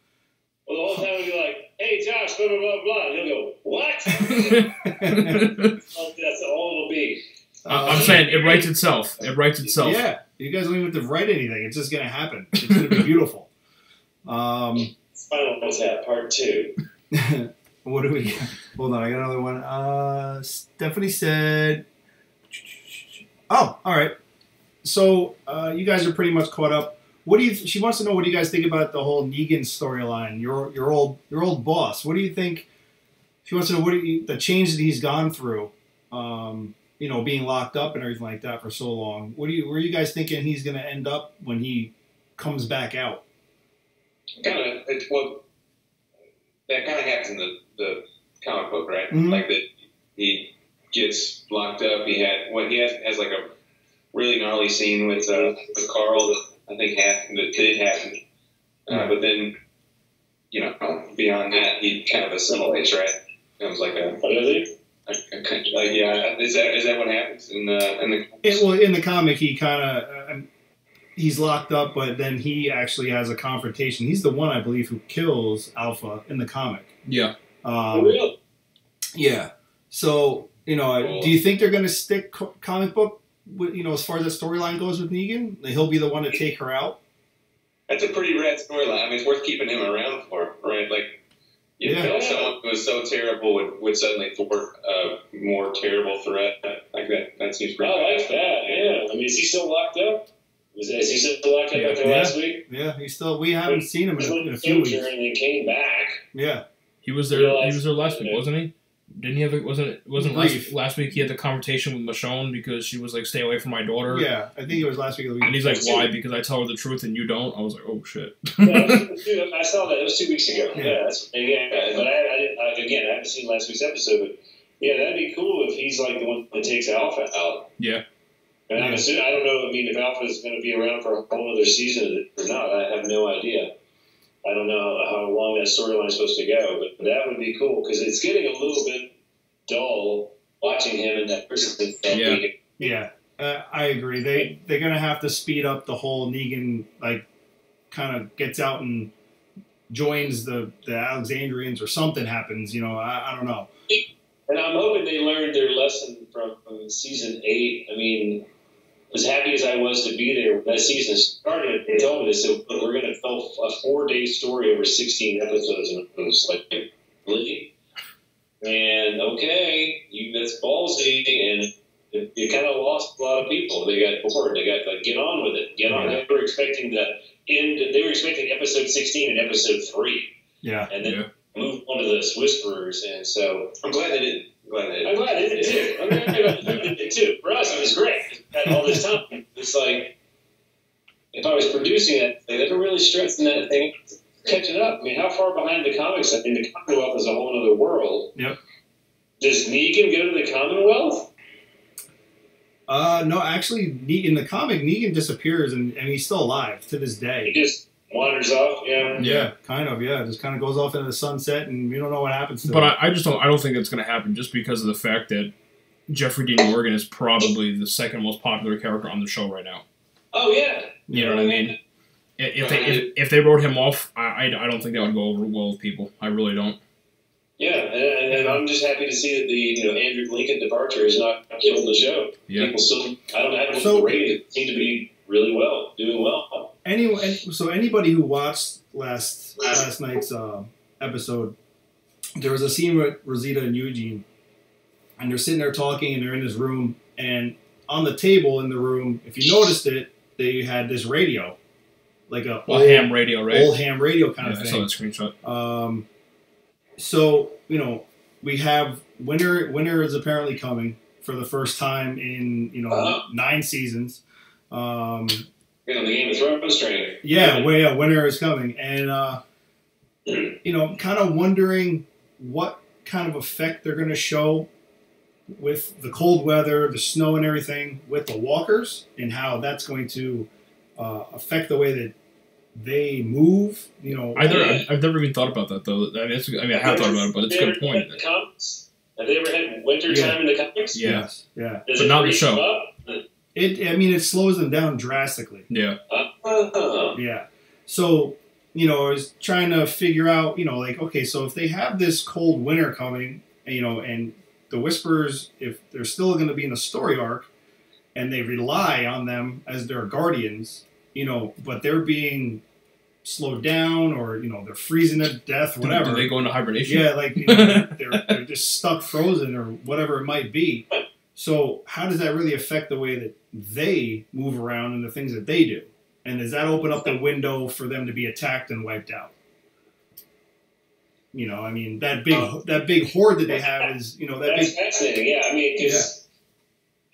the whole time we'll be like, "Hey, Josh, blah blah blah blah," and he'll go, "What?" That's all it'll be. I'm saying it writes itself. It writes itself. Yeah, you guys don't even have to write anything. It's just gonna happen. It's gonna be beautiful. Final Mishap Part 2. What do we? Hold on, I got another one. Stephanie said, "Oh, all right." So you guys are pretty much caught up. What do you? She wants to know what do you guys think about the whole Negan storyline. Your old boss. What do you think? She wants to know the change that he's gone through. You know, being locked up and everything like that for so long. Where are you guys thinking he's going to end up when he comes back out? That kind of happens in the comic book, right? Mm-hmm. Like that he gets locked up. He has like a really gnarly scene with Carl that I think did happen. But then, you know, beyond that, he kind of assimilates, right? It was like is that what happens in the in the comic he kind of he's locked up, but then he actually has a confrontation. He's the one, I believe, who kills Alpha in the comic. Yeah. Real? Yeah. So, you know, do you think they're going to stick comic book, you know, as far as the storyline goes with Negan? He'll be the one to take her out? That's a pretty rad storyline. I mean, it's worth keeping him around for, right? Like, you know, someone who was so terrible would suddenly thwart a more terrible threat like that. That seems pretty I like that, yeah. I mean, is he still locked up? Is he still locked up after last week? Yeah, we haven't seen him in a few weeks. And then came back. Yeah. He was there last week, wasn't he? Didn't he have wasn't last week he had the conversation with Michonne because she was like, stay away from my daughter? Yeah, I think it was last week or the week. And he's like, why? Because I tell her the truth and you don't? I was like, oh shit. Dude, I saw that. It was 2 weeks ago. Yeah, but I haven't seen last week's episode, but yeah, that'd be cool if he's like the one that takes Alpha out. Yeah. And I'm assuming, I don't know, I mean, if Alpha is going to be around for a whole other season or not, I have no idea. I don't know how long that storyline is supposed to go, but that would be cool because it's getting a little bit dull watching him in that prison. Yeah, I agree. They're gonna have to speed up the whole Negan, like, kind of gets out and joins the Alexandrians or something happens. You know, I don't know. And I'm hoping they learned their lesson from season 8. I mean, as happy as I was to be there when that season started, they told me this, so we're going to tell a 4-day story over 16 episodes. And it was like, really? And okay, that's ballsy, and you kind of lost a lot of people. They got bored. They got like, get on with it. Get on. They were expecting They were expecting episode 16 and episode 3. Yeah. And then move on to the Whisperers, and so I'm glad they didn't. I'm glad they did too. I'm glad they did too. For us, it was great. Had all this time. It's like if I was producing it, they never really stressing that thing, catching up. I mean, how far behind the comics? I mean, the Commonwealth is a whole other world. Yep. Does Negan go to the Commonwealth? No, actually, in the comic, Negan disappears, and he's still alive to this day. He just wanders off, Yeah, kind of, just kind of goes off into the sunset, and we don't know what happens to him. But I don't think it's going to happen just because of the fact that Jeffrey Dean Morgan is probably the second most popular character on the show right now. Oh, yeah. You know what I mean? If they wrote him off, I don't think that would go over well with people. I really don't. Yeah, and I'm just happy to see that the Andrew Lincoln departure has not killed the show. Yeah. People still, I don't know the ratings. It seem to be really doing well. So anybody who watched last night's episode, there was a scene with Rosita and Eugene, and they're sitting there talking, and they're in this room, and on the table in the room, if you noticed it, they had this radio, like a old ham radio, right? Old ham radio kind of thing. I saw the screenshot. So we have winter is apparently coming for the first time in 9 seasons. On the Game of Thrones train. Winter is coming, and kind of wondering what kind of effect they're going to show with the cold weather, the snow, and everything with the walkers, and how that's going to affect the way that they move. I've never even thought about that though. I have thought about it, but it's a good point. Have they ever had winter time in the comics? Yes. Yeah. But not in the show. It slows them down drastically. Yeah. Yeah. So, I was trying to figure out, okay, so if they have this cold winter coming, and the Whisperers, if they're still going to be in a story arc, and they rely on them as their guardians, but they're being slowed down, or they're freezing to death, whatever. Do they go into hibernation? Yeah, like they're just stuck, frozen, or whatever it might be. So how does that really affect the way that they move around and the things that they do? And does that open up the window for them to be attacked and wiped out? You know, I mean, that big horde that they have is, you know, that's fascinating. Yeah, I mean, because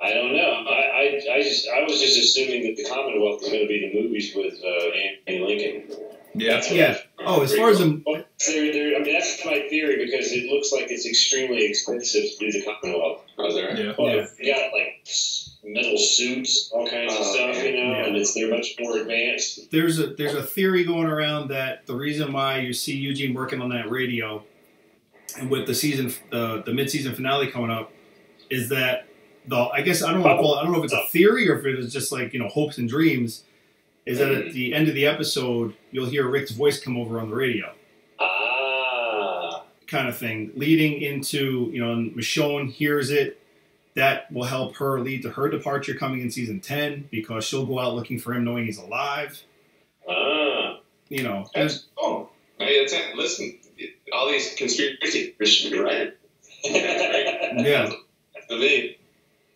I don't know. I was just assuming that the Commonwealth was going to be the movies with Anthony Lincoln. Yeah. Oh, as far as them, I mean, that's my theory because it looks like it's extremely expensive to do the Commonwealth. Oh, there. Yeah. Well, you got like metal suits, all kinds of stuff, you know, and they're much more advanced. There's a theory going around that the reason why you see Eugene working on that radio, and with the mid-season finale coming up, is that I guess I don't know if it's a theory or if it is just like, you know, hopes and dreams. Is that at the end of the episode, you'll hear Rick's voice come over on the radio. Kind of thing. Leading into, you know, Michonne hears it. That will help her lead to her departure coming in season 10 because she'll go out looking for him knowing he's alive. You know. Hey, listen, all these conspiracy theories should be right. Yeah. To me.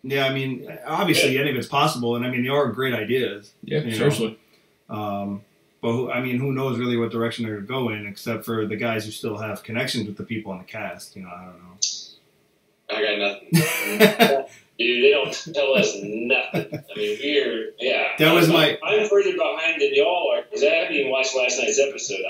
Yeah, I mean, obviously any of it's possible, and I mean, they are great ideas. Yeah, seriously. But who knows really what direction they're going to go in, except for the guys who still have connections with the people on the cast. You know, I don't know. I got nothing. Dude, they don't tell us nothing. I mean, I'm further behind than y'all are, because I haven't even watched last night's episode.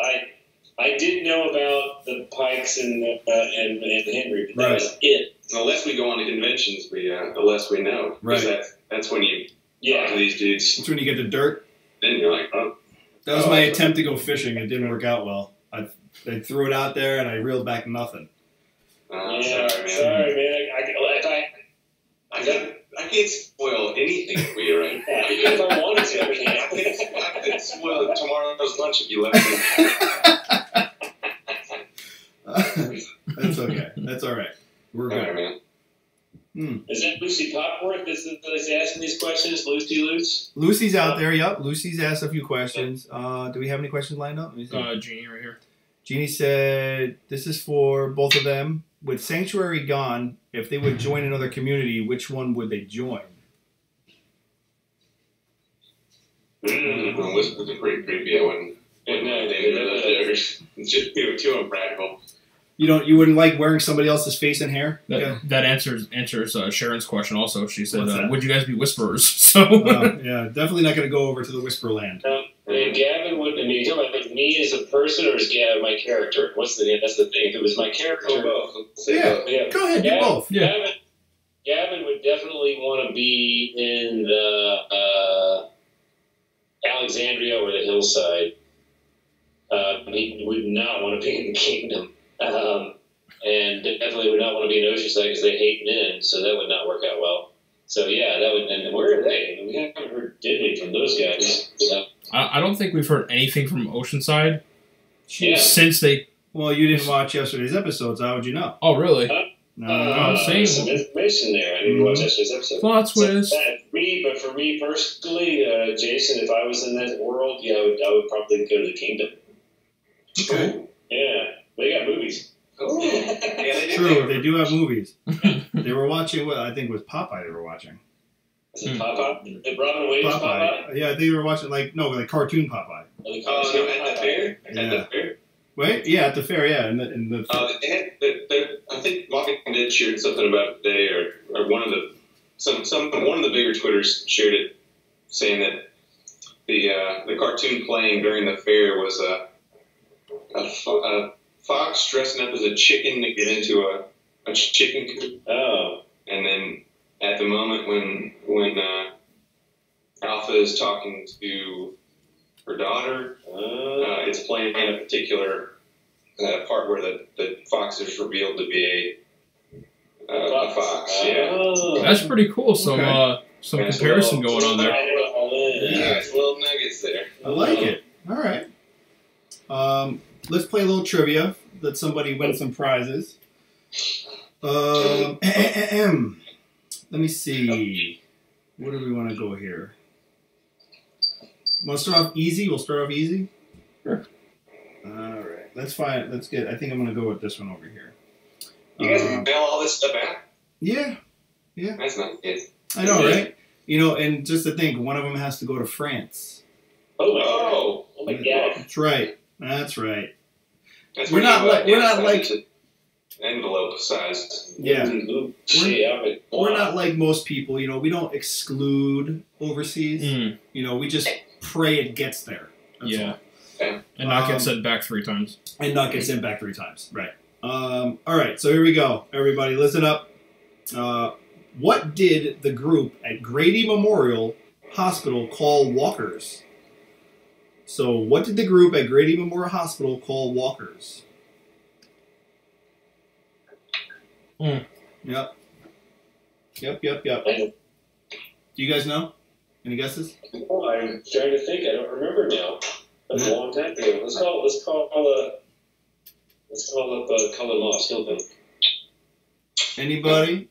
I did know about the Pikes and Henry, but that was it. The less we go on to conventions, the less we know. Right. That's when you talk to these dudes. That's when you get the dirt. Then you're like, oh. That was my attempt to go fishing. It didn't work out well. I threw it out there and I reeled back nothing. Sorry, man. I can't spoil anything for you right now. If I wanted to, I could spoil tomorrow's lunch if you let me. That's okay. That's all right. We're good. All right, man. Is that Lucy Popworth that's asking these questions? Lucy? Lucy's out there, yep. Lucy's asked a few questions. Do we have any questions lined up? Jeannie right here. Jeannie said, this is for both of them. With Sanctuary gone, if they would join another community, which one would they join? Whispers are pretty creepy. I wouldn't. It's just too impractical. You wouldn't like wearing somebody else's face and hair? That answers Sharon's question also. She said, would you guys be whisperers? So yeah, definitely not going to go over to the Whisper Land. Gavin would. I mean, you talking about me as a person or as Gavin my character? That's the thing. If it was my character, both. Yeah, go ahead, do both. Yeah. Gavin would definitely want to be in the Alexandria or the hillside. He would not want to be in the kingdom. And definitely would not want to be in Oceanside because they hate men, so that would not work out well. So yeah, that would. And where are they? I mean, we haven't heard diddly from those guys. I don't think we've heard anything from Oceanside since they. Well, you didn't watch yesterday's episodes. How would you know? Oh, really? There's some information there. I didn't watch yesterday's episode. Plot twist. But for me personally, Jason, if I was in that world, I would probably go to the kingdom. Okay. Yeah. They got movies. Oh. Yeah, True, they do have movies. They were watching what I think was Popeye. They were watching. Is it Popeye? The Robin Williams Popeye? Yeah, I think they were watching like cartoon Popeye. At the fair. Yeah. At the fair. Wait, yeah, at the fair, yeah, in the. I think Walking Dead shared something about it today, or one of the bigger Twitters shared it, saying that the cartoon playing during the fair was a fox dressing up as a chicken to get into a chicken coop. Oh. And then at the moment when Alpha is talking to her daughter, it's playing in a particular part where the fox is revealed to be a fox. Yeah. That's pretty cool. Some comparison going on there. Yeah, little nuggets there. I like it. All right. Let's play a little trivia. Let somebody win some prizes. Let me see. Where do we want to go here? Want to start off easy? We'll start off easy. Sure. All right. Let's find. Let's get. I think I'm going to go with this one over here. You guys mail all this stuff out? Yeah. Yeah. That's not good. I know, right? You know, and just to think, one of them has to go to France. Oh my God. That's right. That's right. That's We're not like envelope size. yeah. We're We're not like most people. You know, we don't exclude overseas. You know, we just pray it gets there. That's all. And not get sent back 3 times. And not get sent back 3 times. Right. All right. So here we go. Everybody, listen up. What did the group at Grady Memorial Hospital call walkers? So, what did the group at Grady Memorial Hospital call walkers? Yep. Yep. Do you guys know? Any guesses? Oh, I'm trying to think. I don't remember now. That's a long time ago. Let's call up Cullen Moss. He'll know. Anybody?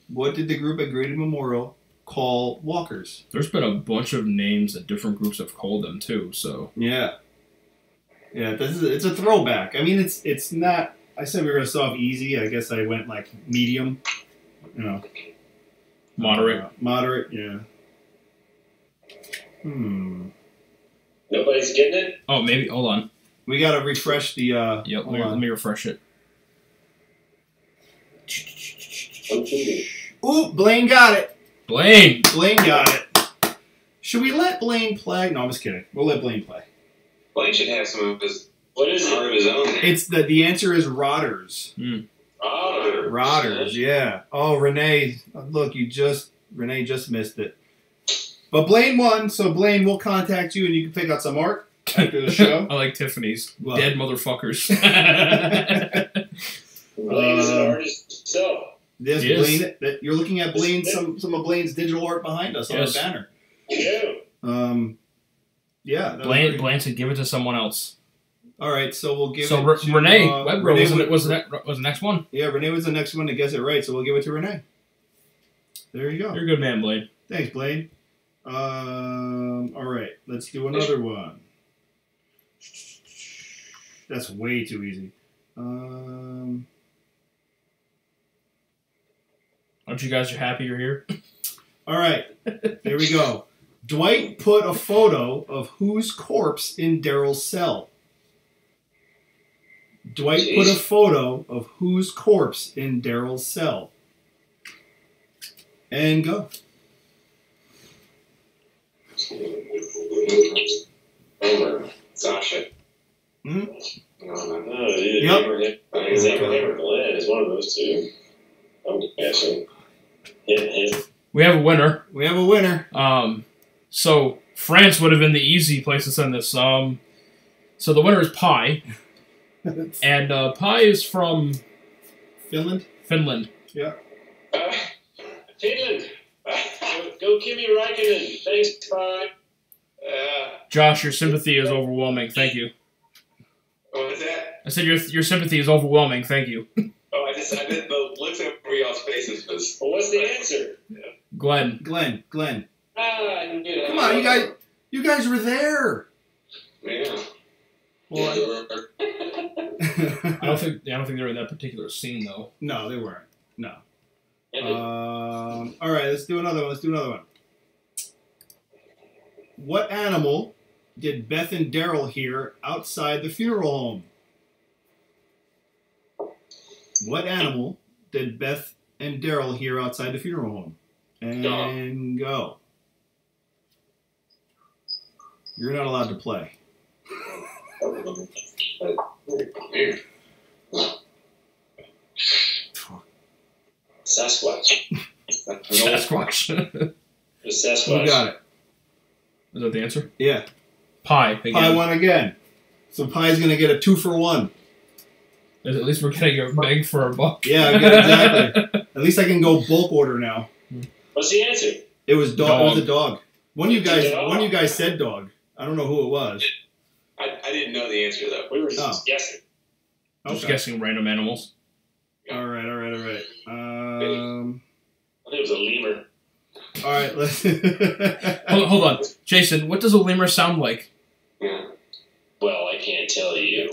What did the group at Grady Memorial call walkers? There's been a bunch of names that different groups have called them too. So yeah. It's a throwback. I mean, it's not. I said we were gonna start off easy. I guess I went like medium. You know, moderate. Yeah. Nobody's getting it? Oh, maybe. Hold on. We gotta refresh the. Yep. Let me refresh it. Ooh, Blaine got it. Blaine got it. Should we let Blaine play? No, I'm just kidding. We'll let Blaine play. Blaine should have some of his. What is part it? of his own. It's the answer is Rodders. Rodders. Yeah. Oh, Renee, look, Renee just missed it. But Blaine won, so Blaine, we'll contact you and you can pick out some art after the show. I like Tiffany's. Well. Dead motherfuckers. Blaine is an artist himself. Yes, Blaine. You're looking at Blaine, some of Blaine's digital art behind us on the banner. Yeah. Blaine said, "Give it to someone else." All right, so we'll give it to Renee. Renee was the next one. Yeah, Renee was the next one to guess it right, so we'll give it to Renee. There you go. You're a good man, Blaine. Thanks, Blaine. All right, let's do another one. That's way too easy. Aren't you guys happy you're here? All right, there we go. Dwight put a photo of whose corpse in Daryl's cell? Dwight put a photo of whose corpse in Daryl's cell? And go. Sasha. Mm-hmm. Yep. It's Abraham or Glenn. It's one of those two. I'm guessing. We have a winner. So France would have been the easy place to send this. So the winner is Pi. And Pi is from Finland. Yeah. Finland. Go Kimi Räikkönen. Thanks, Pi. Josh, your sympathy is overwhelming. Thank you. What was that? I said your sympathy is overwhelming. Thank you. Oh, I did the looks over y'all's faces was. Well, what's the answer? Glenn. I knew that. Come on, you guys were there. Yeah. Well, I don't think they were in that particular scene though. No, they weren't. No. All right, let's do another one. What animal did Beth and Daryl hear outside the funeral home? What animal did Beth and Daryl hear outside the funeral home? And go. You're not allowed to play. Sasquatch. Sasquatch. The Sasquatch. You got it. Is that the answer? Yeah. Pi. Again. Pi won again. So Pi's going to get a 2-for-1. At least we're getting a bag for a buck. Yeah, exactly. At least I can go bulk order now. What's the answer? It was dog. It was a dog. One of you guys said dog. I don't know who it was. I didn't know the answer though. We were just guessing. Just guessing random animals. All right. I think it was a lemur. All right, let's. hold on, Jason. What does a lemur sound like? Yeah. Well, I can't tell you.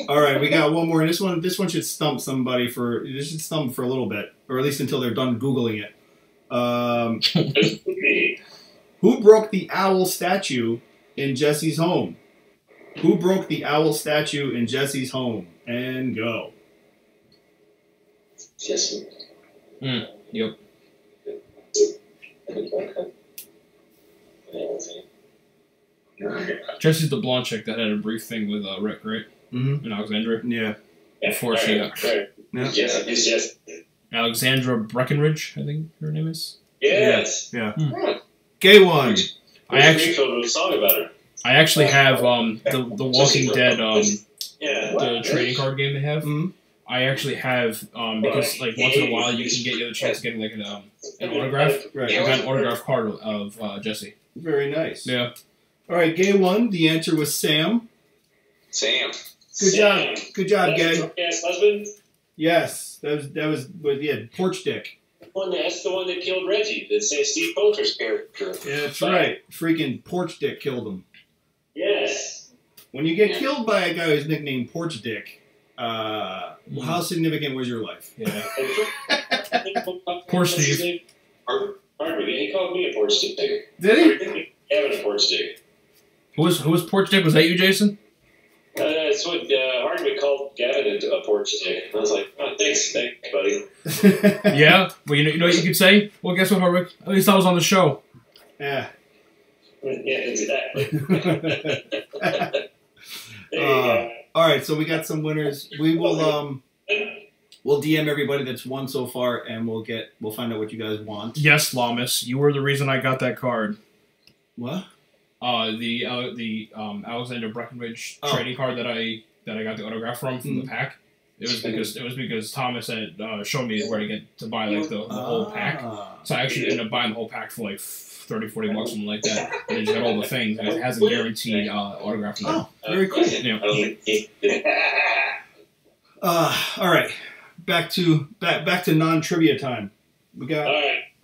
All right, we got one more. This one should stump somebody for. This should stump for a little bit, or at least until they're done Googling it. Who broke the owl statue in Jesse's home? Who broke the owl statue in Jesse's home? And go. Jesse. Yep. Jesse's the blonde chick that had a brief thing with Rick, right? Mm-hmm. And Alexandra. Yeah. Before she got... Right. Yeah. Yes. Alexandra Breckenridge, I think her name is. Yes. Yeah. Yeah. Gay one. I actually wrote a song about her. I actually have the Walking Dead the trading card game they have. Mm-hmm. I actually have because like once in a while you can get the chance of getting like an autograph. Right. I got an autograph card of Jesse. Very nice. Yeah. All right, Gay one. The answer was Sam. Sam. Good job. Good job, Gay. Yes, husband. Yes, that was porch dick. That's the one that killed Reggie. That's Steve Poulter's character. Yeah, that's right. Freaking porch dick killed him. Yes. When you get killed by a guy who's nicknamed Porch Dick, how significant was your life? Yeah. Poor Steve. Hardwick. He called me a porch dick. Did he? Having a porch dick. Who was Porch Dick? Was that you, Jason? That's what Hardwick called Gavin a porch dick. I was like, oh, thanks, buddy. Yeah. Well, you know what you could say. Well, guess what, Hardwick? At least I was on the show. Yeah. Yeah, exactly. All right, so we got some winners. We will we'll DM everybody that's won so far, and we'll find out what you guys want. Yes, Lamas, you were the reason I got that card. What? The Alexander Breckenridge trading card that I got the autograph from the pack. It was because Thomas had shown me where to buy like the whole pack. So I actually ended up buying the whole pack for like $30, $40, something like that. And it just got all the things, and it has a guaranteed autograph in there. Oh, very cool. Yeah. All right, back to non-trivia time. We got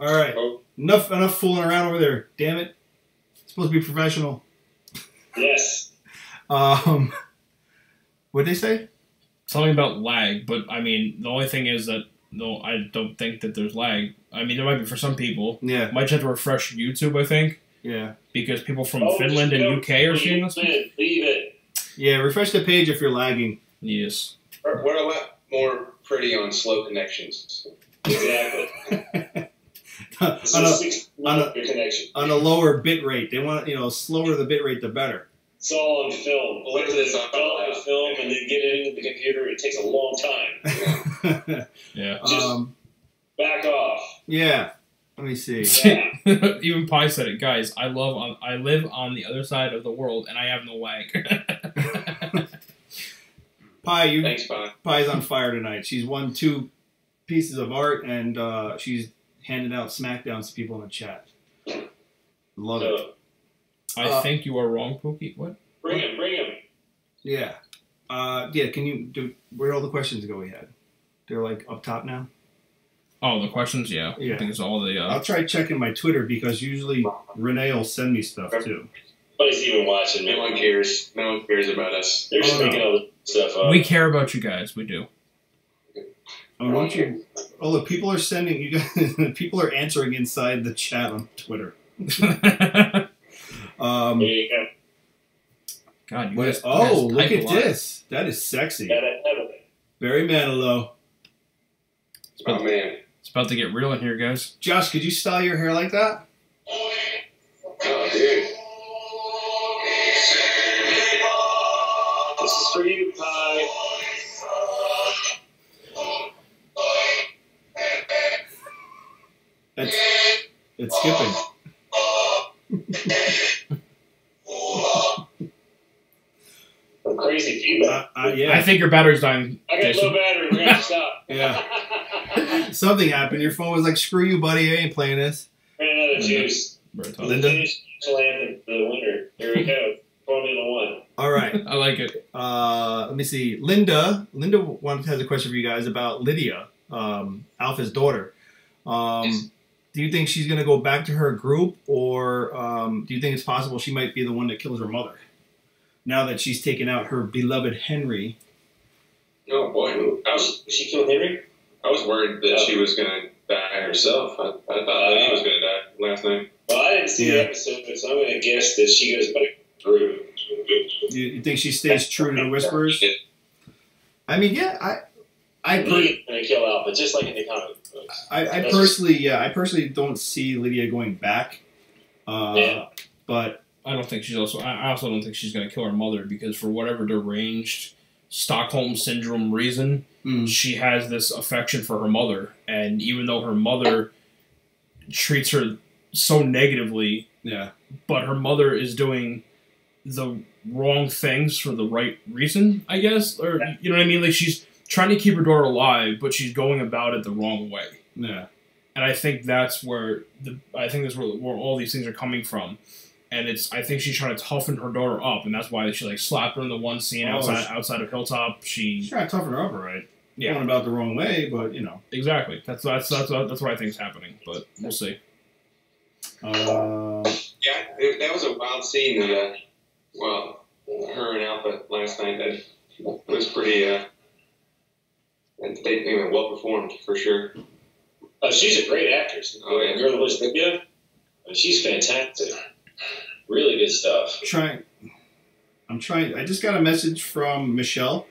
all right. Enough fooling around over there. Damn it. It's supposed to be professional. Yes. What'd they say? Something about lag, but I mean, the only thing is that no, I don't think that there's lag. I mean, there might be for some people. Yeah. Might have to refresh YouTube, I think. Yeah. Because people from Finland and UK are seeing this. Leave it. Yeah, refresh the page if you're lagging. Yes. We're a lot more pretty on slow connections. Exactly. on a lower bit rate. They want slower the bit rate the better. It's all on film. Look at this on film, and then get it into the computer. It takes a long time. Yeah. Just back off. Yeah. Let me see. Yeah. Even Pi said it, guys. I live on the other side of the world, and I have no lag. Pi, Thanks, Pi. Pi's on fire tonight. She's won 2 pieces of art, and she's handing out smackdowns to people in the chat. Love it. I think you are wrong, Pookie. What? Bring him. Yeah. Can you where all the questions go we had? They're like up top now? Oh, the questions? Yeah. Yeah. I think it's all the... I'll try checking my Twitter because usually Renee will send me stuff too. Nobody's even watching. No one cares. No one cares about us. They're just making all the stuff up. We care about you guys. We do. Look, people are sending you guys. People are answering inside the chat on Twitter. There you go. God, you Look guys at this. That is sexy. Gotta have it. Very Manilow. Oh, man. It's about to get real in here, guys. Josh, could you style your hair like that? Oh, dude. This is for you, Pi. It's skipping. I'm crazy feedback. Yeah. I think your battery's dying. I got Jason. low battery. We're going to have to stop. Yeah. Something happened. Your phone was like, screw you, buddy. I ain't playing this. Ran another juice. Linda? The winner. Here we go. Formula 1. All right. I like it. Let me see. Linda has a question for you guys about Lydia, Alpha's daughter. Do you think she's going to go back to her group, or do you think it's possible she might be the one that kills her mother? now that she's taken out her beloved Henry. Oh boy, she killed Henry? I was worried that she was going to die herself. I thought Lydia was going to die last night. Well, I didn't see the episode, so I'm going to guess that she goes back through. You think she stays true to the Whisperers? I mean, yeah, I going to kill Alpha, just like in the comic books. I personally don't see Lydia going back. But I don't think she's also. I also don't think she's going to kill her mother because for whatever deranged Stockholm syndrome reason, she has this affection for her mother, and even though her mother treats her so negatively, but her mother is doing the wrong things for the right reason, I guess, or you know what I mean? Like she's trying to keep her daughter alive, but she's going about it the wrong way. Yeah, and I think that's where where all these things are coming from. And I think she's trying to toughen her daughter up, and that's why she like slapped her in the one scene outside of Hilltop. She's trying to toughen her up, right? Yeah, going about the wrong way, but you know exactly. That's what I think is happening, but we'll see. Yeah, that was a wild scene. Well, her and Alpha last night that was pretty. They were well performed for sure. Oh, she's a great actress. Oh yeah, the girl that was Lydia. She's fantastic. Really good stuff. I'm trying. I just got a message from Michelle.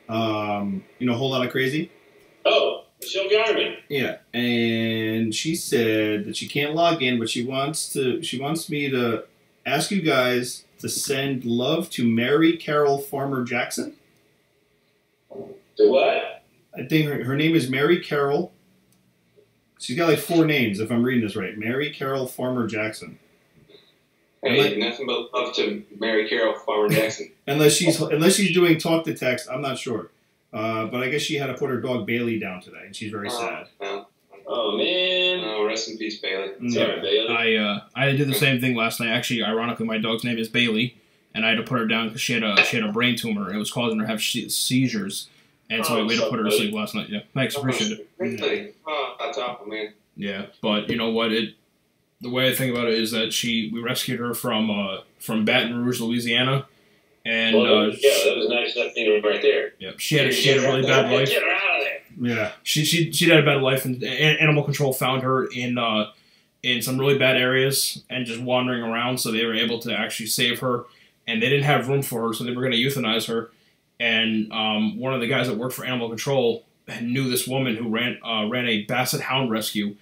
Whole lot of crazy. Oh, Michelle Garman. Yeah, and she said that she can't log in, but she wants me to ask you guys to send love to Mary Carol Farmer Jackson. To what? I think her name is Mary Carol. She's got like 4 names, if I'm reading this right. Mary Carol Farmer Jackson. Hey, nothing but love to Mary Carol Farmer Jackson. unless she's doing talk to text, I'm not sure. But I guess she had to put her dog Bailey down today, and she's very sad. Oh man! Oh, rest in peace, Bailey. Sorry, Bailey. I did the same thing last night. Actually, ironically, my dog's name is Bailey, and I had to put her down because she had a brain tumor. It was causing her to have seizures, and so we had to put her to sleep last night. Yeah, thanks, appreciate it. Really? Oh, that's awful, man. Yeah, but you know what? The way I think about it is that we rescued her from Baton Rouge, Louisiana, and that was nice enough thing right there. Yep, she had a really bad life. Get her out of there. Yeah, she had a bad life, and animal control found her in some really bad areas and just wandering around. So they were able to actually save her, and they didn't have room for her, so they were going to euthanize her. And one of the guys that worked for animal control knew this woman who ran a Basset Hound rescue,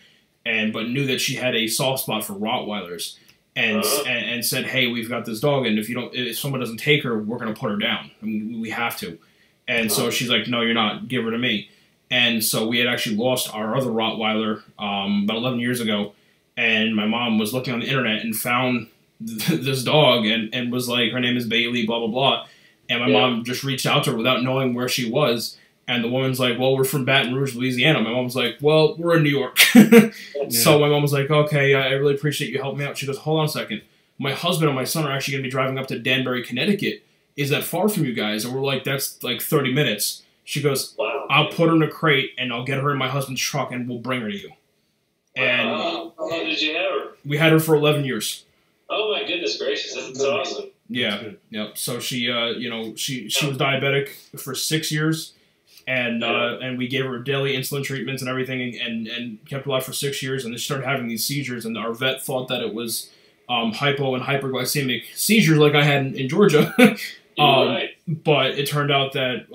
but knew that she had a soft spot for Rottweilers, and said, "Hey, we've got this dog, and if someone doesn't take her, we're going to put her down. I mean, we have to." And so she's like, "No, you're not. Give her to me." And so we had actually lost our other Rottweiler about 11 years ago, and my mom was looking on the internet and found this dog and was like, her name is Bailey, blah blah blah. And my mom just reached out to her without knowing where she was. And the woman's like, well, we're from Baton Rouge, Louisiana. My mom's like, well, we're in New York. So my mom was like, okay, I really appreciate you helping me out. She goes, hold on a second. My husband and my son are actually going to be driving up to Danbury, Connecticut. Is that far from you guys? And we're like, that's like 30 minutes. She goes, wow. I'll put her in a crate, and I'll get her in my husband's truck, and we'll bring her to you. And how long did you have her? We had her for 11 years. Oh, my goodness gracious. That's awesome. Yeah. Yep. So she, she was diabetic for 6 years. And we gave her daily insulin treatments and everything, and kept her alive for 6 years. And then she started having these seizures, and our vet thought that it was hypo and hyperglycemic seizures, like I had in Georgia. Right. But it turned out that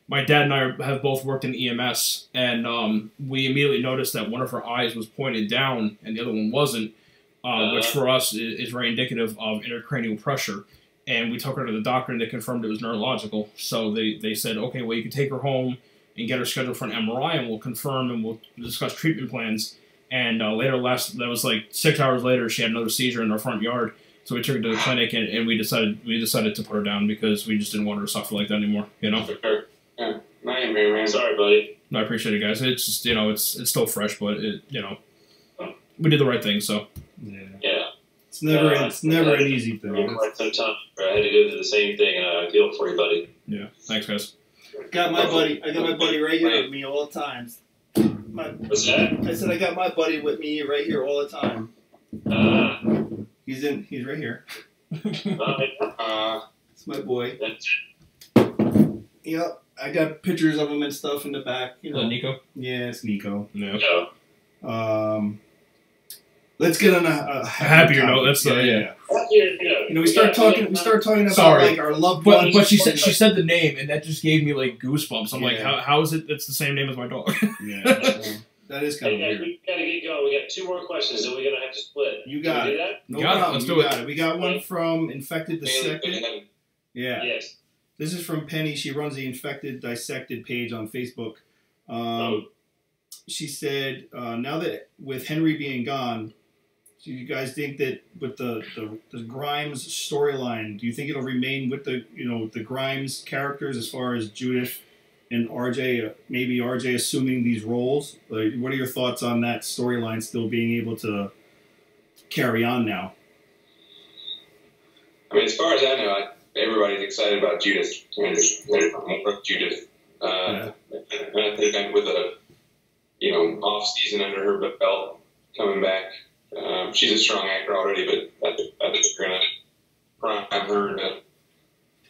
my dad and I have both worked in EMS, and we immediately noticed that one of her eyes was pointed down, and the other one wasn't, which for us is very indicative of intracranial pressure. And we took her to the doctor, and they confirmed it was neurological. So they said, okay, well, you can take her home and get her scheduled for an MRI, and we'll confirm, and we'll discuss treatment plans. And that was like 6 hours later, she had another seizure in our front yard. So we took her to the clinic, and we decided to put her down because we just didn't want her to suffer like that anymore, you know? Yeah. Man. Sorry, buddy. No, I appreciate it, guys. It's just, it's still fresh, but we did the right thing, so. Yeah. It's never an easy thing. Quite some time. I had to go through the same thing, and I feel for you, buddy. Yeah. Thanks, guys. I got my buddy right here with me all the time. What's that? I said I got my buddy with me right here all the time. He's right here. It's my boy. That's Yep. I got pictures of him and stuff in the back. You know, Nico? Yeah, it's Nico. No. Let's get on a happier note. That's yeah. You You know, we start talking about Sorry. like our loved ones. But she said the name, and that just gave me like goosebumps. I'm like, Yeah. how is it? That's the same name as my dog. Yeah, that is kind of Hey, guys, weird. we gotta get going. We got 2 more questions, and we're gonna have to split. You got Can we it. do that? No Got it. problem. Let's You do got it. We got one from Infected Mainly Dissected. because Yeah. Yes. This is from Penny. She runs the Infected Dissected page on Facebook. She said, now that with Henry being gone, do you guys think that with the Grimes storyline, do you think it'll remain with the Grimes characters as far as Judith and RJ, maybe RJ assuming these roles? Like, what are your thoughts on that storyline still being able to carry on now? I mean, as far as I know, everybody's excited about Judith. Judith. And I think with a off season under her belt coming back, she's a strong actor already, but I think they're gonna prime her to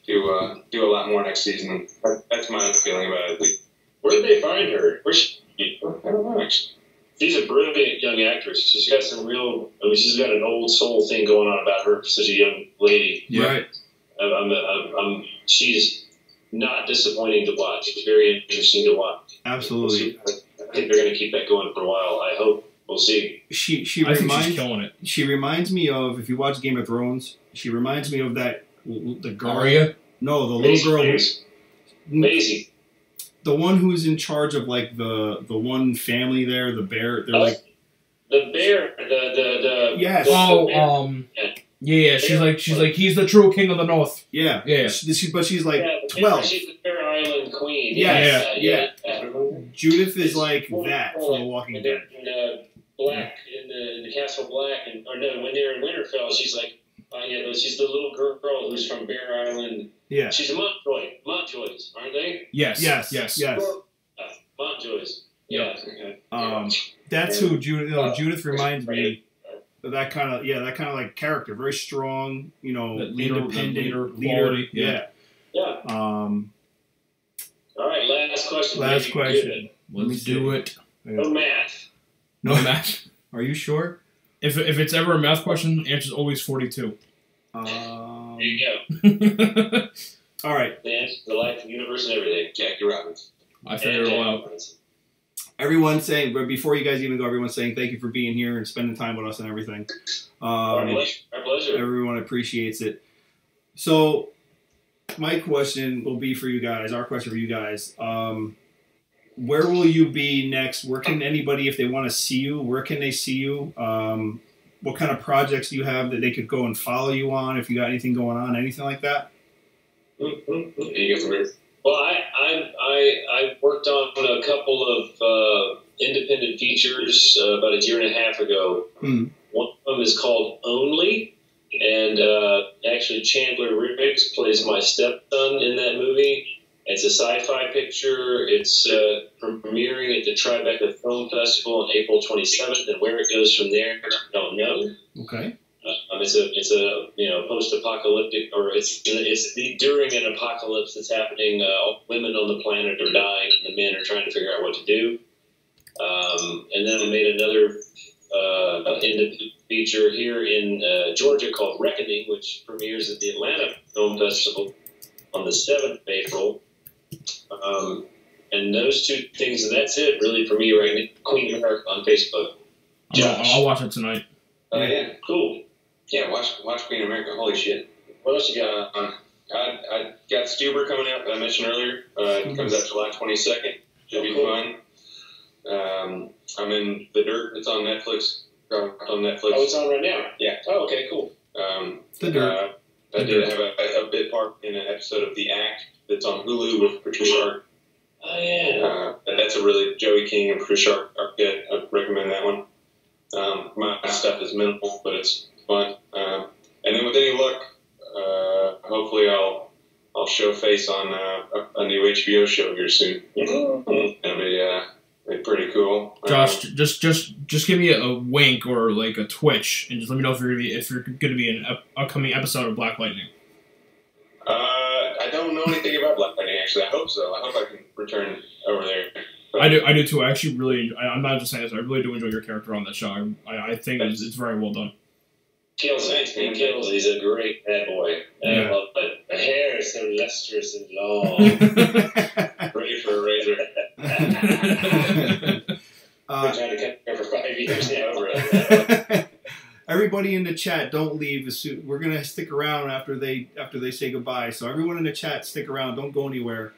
do a lot more next season. That's my feeling about it. Where did they find her? Where's she? I don't know, actually. She's a brilliant young actress. She's got some real. I mean, she's got an old soul thing going on about her for such a young lady. Yeah. Right. She's not disappointing to watch. She's very interesting to watch. Absolutely. I think they're going to keep that going for a while. I hope. We'll see. She I think reminds she's killing it. She reminds me of, if you watch Game of Thrones, she reminds me of the girl. Arya? No, the little girl. Maisie. The one who's in charge of like the one family there, the bear. They're like the bear. The yes. Yeah. She's like he's the true king of the North. Yeah. Yeah. But she's like 12. She's the Bear Island queen. Yes. Yeah. Judith is like that from The Walking Dead. Black in the Castle Black, when they're in Winterfell, she's like, she's the little girl who's from Bear Island. Yeah. She's a Montjoys, aren't they? Yes. Montjoys. Yeah. That's who Judith. Judith reminds me of that kind of like character, very strong. Independent leader. Quality. Yeah. All right, last question. Last question. Let's do it. No math. No math. Are you sure? If it's ever a math question, the answer's always 42. There you go. All right. The answer to life, the universe, and everything. Jackie Robinson. I figured it all out. Everyone's saying, but before you guys even go, everyone's saying thank you for being here and spending time with us and everything. Our pleasure. Everyone appreciates it. So, my question will be for you guys. Our question for you guys. Where will you be next? Where can anybody, if they want to see you, where can they see you? What kind of projects do you have that they could go and follow you on? If you got anything going on, anything like that? Well, I worked on a couple of independent features about a year and a half ago. One of them is called Only, and actually Chandler Riggs plays my stepson in that movie. It's a sci-fi picture. It's premiering at the Tribeca Film Festival on April 27th, and where it goes from there, I don't know. Okay. It's a post-apocalyptic, or it's during an apocalypse that's happening. Women on the planet are dying, and the men are trying to figure out what to do. And then I made another independent feature here in Georgia called Reckoning, which premieres at the Atlanta Film Festival on the 7th of April. And those 2 things, and that's it really for me right now. Queen America on Facebook. I'll watch it tonight. Yeah. Cool. Yeah, watch Queen America. Holy shit. What else you got? I got Stuber coming out that I mentioned earlier. It comes out July 22nd. Should be fun. I'm in The Dirt. It's on Netflix. Oh, it's on right now? Yeah. Oh, okay, cool. The Dirt. I did have a bit part in an episode of The Act that's on Hulu with Patricia Arquette. Oh, yeah. That's a really Joey King and Patricia Arquette. I recommend that one. My stuff is minimal, but it's fun. And then with any luck, hopefully I'll show face on a new HBO show here soon. It'll be pretty cool. Josh, just give me a wink or like a twitch, and just let me know if you're gonna be in an upcoming episode of Black Lightning. I don't know anything about Black Friday, actually. I hope so. I hope I can return over there. But I do too. I actually really, I'm not just saying this, I really do enjoy your character on that show. I think it's very well done. Kills it. He kills. He's a great bad boy. Yeah. Well, but the hair is so lustrous and long. ready for a razor. Been trying to cut hair for 5 years now. Over it. Everybody in the chat, don't leave. We're gonna stick around after they say goodbye. So everyone in the chat, stick around. Don't go anywhere.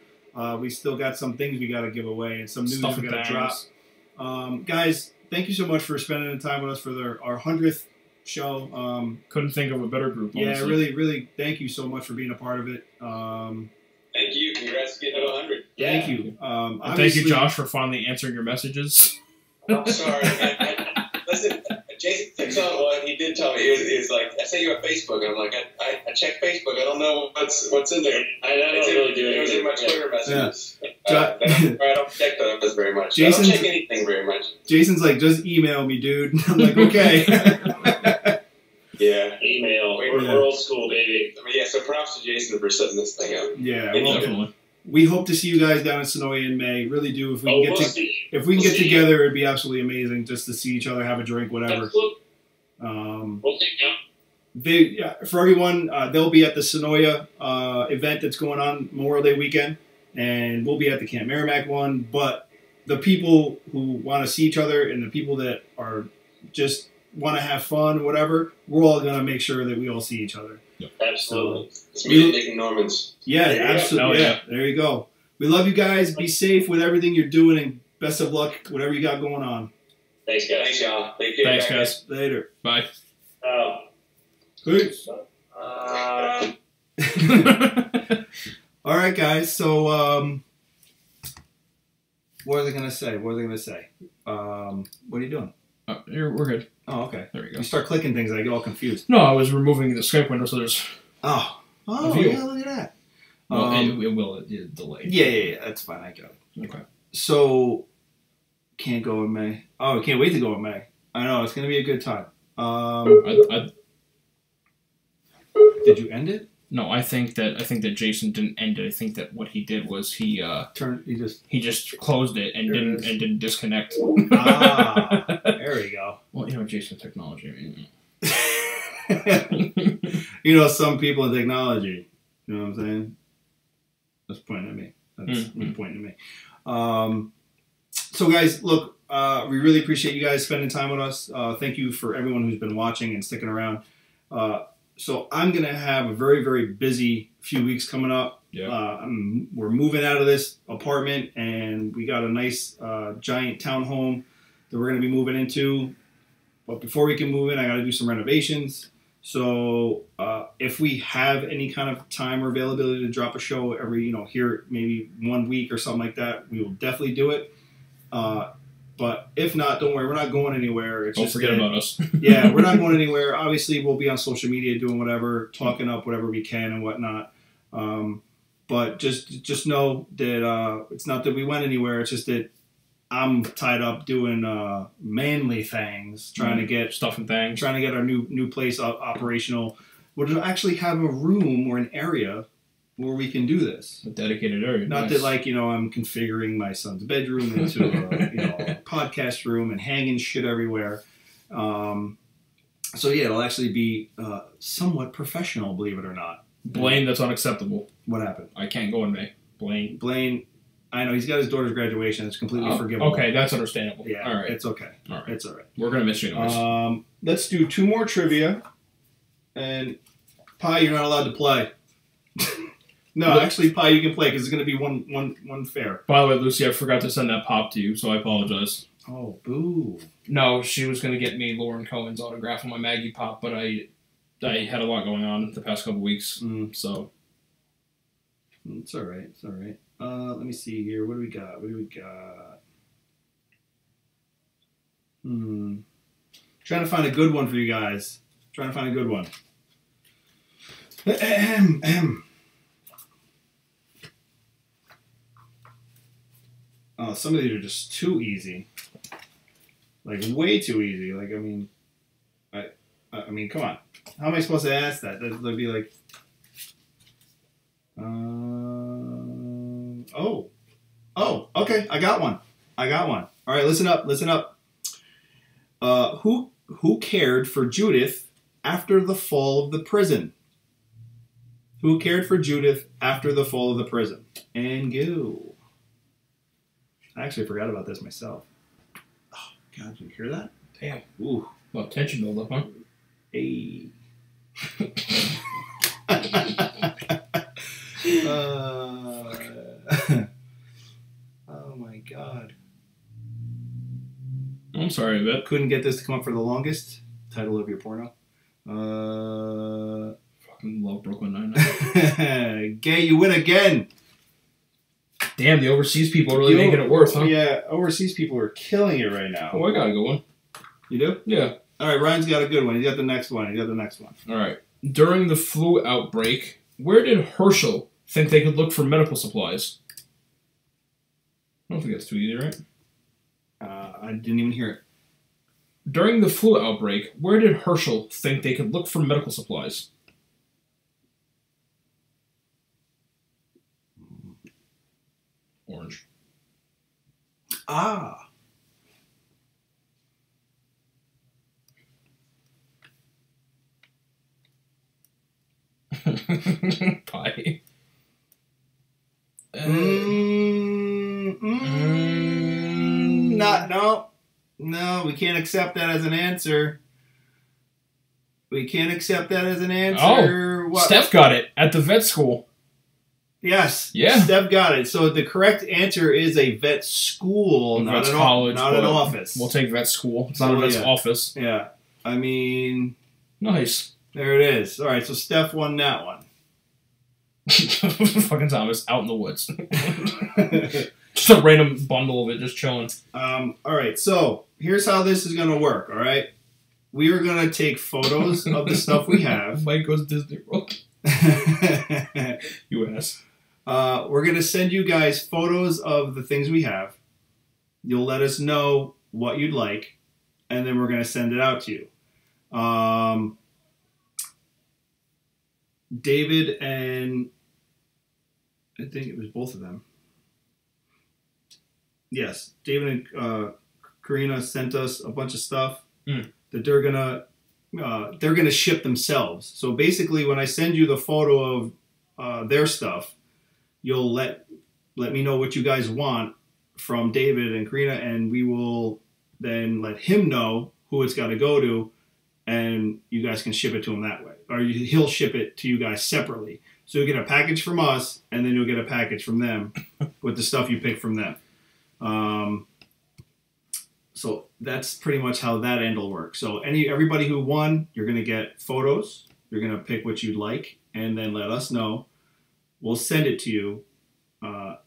We still got some things we gotta give away and some news Stuff we and gotta drop. Guys, thank you so much for spending the time with us for our 100th show. Couldn't think of a better group. Yeah, Honestly. really, thank you so much for being a part of it. Thank you. Congrats to getting to 100. Thank you. And thank you, Josh, for finally answering your messages. I'm sorry. Listen, Jason saw one. He did tell me. He was like, I sent you on Facebook. And I'm like, I checked Facebook. I don't know what's in there. I don't really do it. It was in my anything. Twitter messages. Yeah. I don't check those very much. I don't check anything very much. Jason's like, just email me, dude. I'm like, okay. Yeah. Email. We're old school, baby. I mean, yeah, so props to Jason for setting this thing up. Yeah, Yeah, well, Definitely. we hope to see you guys down in Sonoya in May. Really do. If we can We'll get see. if we can We'll get see. together, it'd be absolutely amazing just to see each other, have a drink, whatever. We'll see. For everyone, they'll be at the Sonoya event that's going on Memorial Day weekend, and we'll be at the Camp Merrimack one. But the people who want to see each other and the people that are just want to have fun, whatever, we're all gonna make sure that we all see each other. Absolutely. It's me and Nick and Norman's. Yeah, There you go. absolutely. Oh, Yeah, yeah. there you go. We love you guys. Be safe with everything you're doing, and best of luck, whatever you got going on. Thanks, guys. Thanks, y'all. Take care. Thanks, guys. Later. Bye. Peace. Uh, All right, guys. So, what are they gonna say? What are you doing? We're good. Oh, okay. There we go. You start clicking things, I get all confused. No, I was removing the Skype window, so there's. Oh, view. yeah. Look at that. Well, it will delay. Yeah. That's fine. I got it. Okay. So, can't go in May. Oh, can't wait to go in May. I know it's gonna be a good time. Did you end it? No, I think that Jason didn't end it. I think that what he did was he just closed it and didn't disconnect. There we go. Well, Jason technology. Some people in technology. You know what I'm saying? That's pointing at me. That's pointing at me. So, guys, look, we really appreciate you guys spending time with us. Thank you for everyone who's been watching and sticking around. So I'm going to have a very, very busy few weeks coming up. Yeah. We're moving out of this apartment, and we got a nice giant townhome that we're going to be moving into. But before we can move in, I got to do some renovations. So if we have any kind of time or availability to drop a show every, here maybe 1 week or something like that, we will definitely do it. But if not, don't worry, we're not going anywhere. Don't forget about us. Yeah, we're not going anywhere. Obviously, we'll be on social media doing whatever, talking up whatever we can and whatnot. But just know that it's not that we went anywhere. It's just that I'm tied up doing manly things, trying to get stuff and things, trying to get our new place operational. We'll actually have a room or an area where we can do this. A dedicated area. Not Nice. that I'm configuring my son's bedroom into a podcast room and hanging shit everywhere. So yeah, it'll actually be somewhat professional, believe it or not. Blaine, that's unacceptable. What happened? I can't go in May. Blaine, I know he's got his daughter's graduation. It's completely forgivable. Okay, that's understandable. Yeah, All right. it's okay. All right. It's all right. We're gonna miss you anyways. Let's do 2 more trivia. And Pi, you're not allowed to play. No, actually, Pi, you can play because it's going to be one fair. By the way, Lucy, I forgot to send that pop to you, so I apologize. Oh, boo. No, she was going to get me Lauren Cohen's autograph on my Maggie pop, but I had a lot going on the past couple weeks, so. It's all right. It's all right. Let me see here. What do we got? Trying to find a good one for you guys. Trying to find a good one. Oh, some of these are just too easy. Like, way too easy. Like, I mean, come on. How am I supposed to ask that? That'd be like... Okay. I got one. All right, listen up. Who cared for Judith after the fall of the prison? Who cared for Judith after the fall of the prison? And go. I actually forgot about this myself. Oh, God, did you hear that? Damn. Ooh. Well, tension build up, huh? Hey. Oh my God. I'm sorry, but Couldn't get this to come up for the longest. Title of your porno. Fucking love Brooklyn Nine-Nine. Gay, you win again. Damn, the overseas people are really making it worse, huh? Yeah, overseas people are killing it right now. Oh, I got a good one. You do? Yeah. All right, Ryan's got a good one. He's got the next one. All right. During the flu outbreak, where did Herschel think they could look for medical supplies? I don't think that's too easy, right? I didn't even hear it. During the flu outbreak, where did Herschel think they could look for medical supplies? Orange. Ah. Pie. No, we can't accept that as an answer. Oh, What? Steph got it at the vet school. Yes. Yeah. Steph got it. So the correct answer is a vet school, not college, not an office. We'll take vet school. It's not a vet's office. Yeah. I mean... Nice. There it is. All right, so Steph won that one. Fucking Thomas, out in the woods. Just a random bundle of it, just chilling. All right, so here's how this is going to work, all right? We are going to take photos of the stuff we have. Mike goes Disney World. You ass. We're going to send you guys photos of the things we have. You'll let us know what you'd like, and then we're going to send it out to you. David and I think it was both of them. Yes, David and Karina sent us a bunch of stuff that they're gonna ship themselves. So basically, when I send you the photo of their stuff, you'll let me know what you guys want from David and Karina, and we will then let him know who it's got to go to, and you guys can ship it to him that way. Or he'll ship it to you guys separately. So you'll get a package from us, and then you'll get a package from them with the stuff you pick from them. So that's pretty much how that end will work. So everybody who won, you're going to get photos. You're going to pick what you'd like, and then let us know. We'll send it to you. And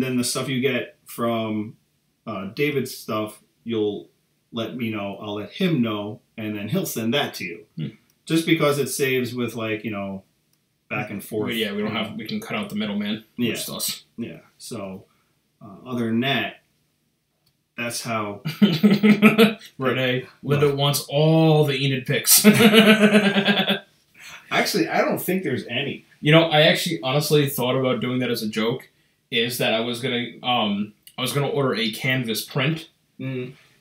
then the stuff you get from David's stuff, you'll let me know. I'll let him know, and then he'll send that to you. Just because it saves with back and forth. But yeah, we can cut out the middleman. Yeah. Which is us. Yeah. So other than that, that's how. Renee, Linda wants all the Enid pics. Actually, I don't think there's any. You know, I actually honestly thought about doing that as a joke. Is that I was gonna order a canvas print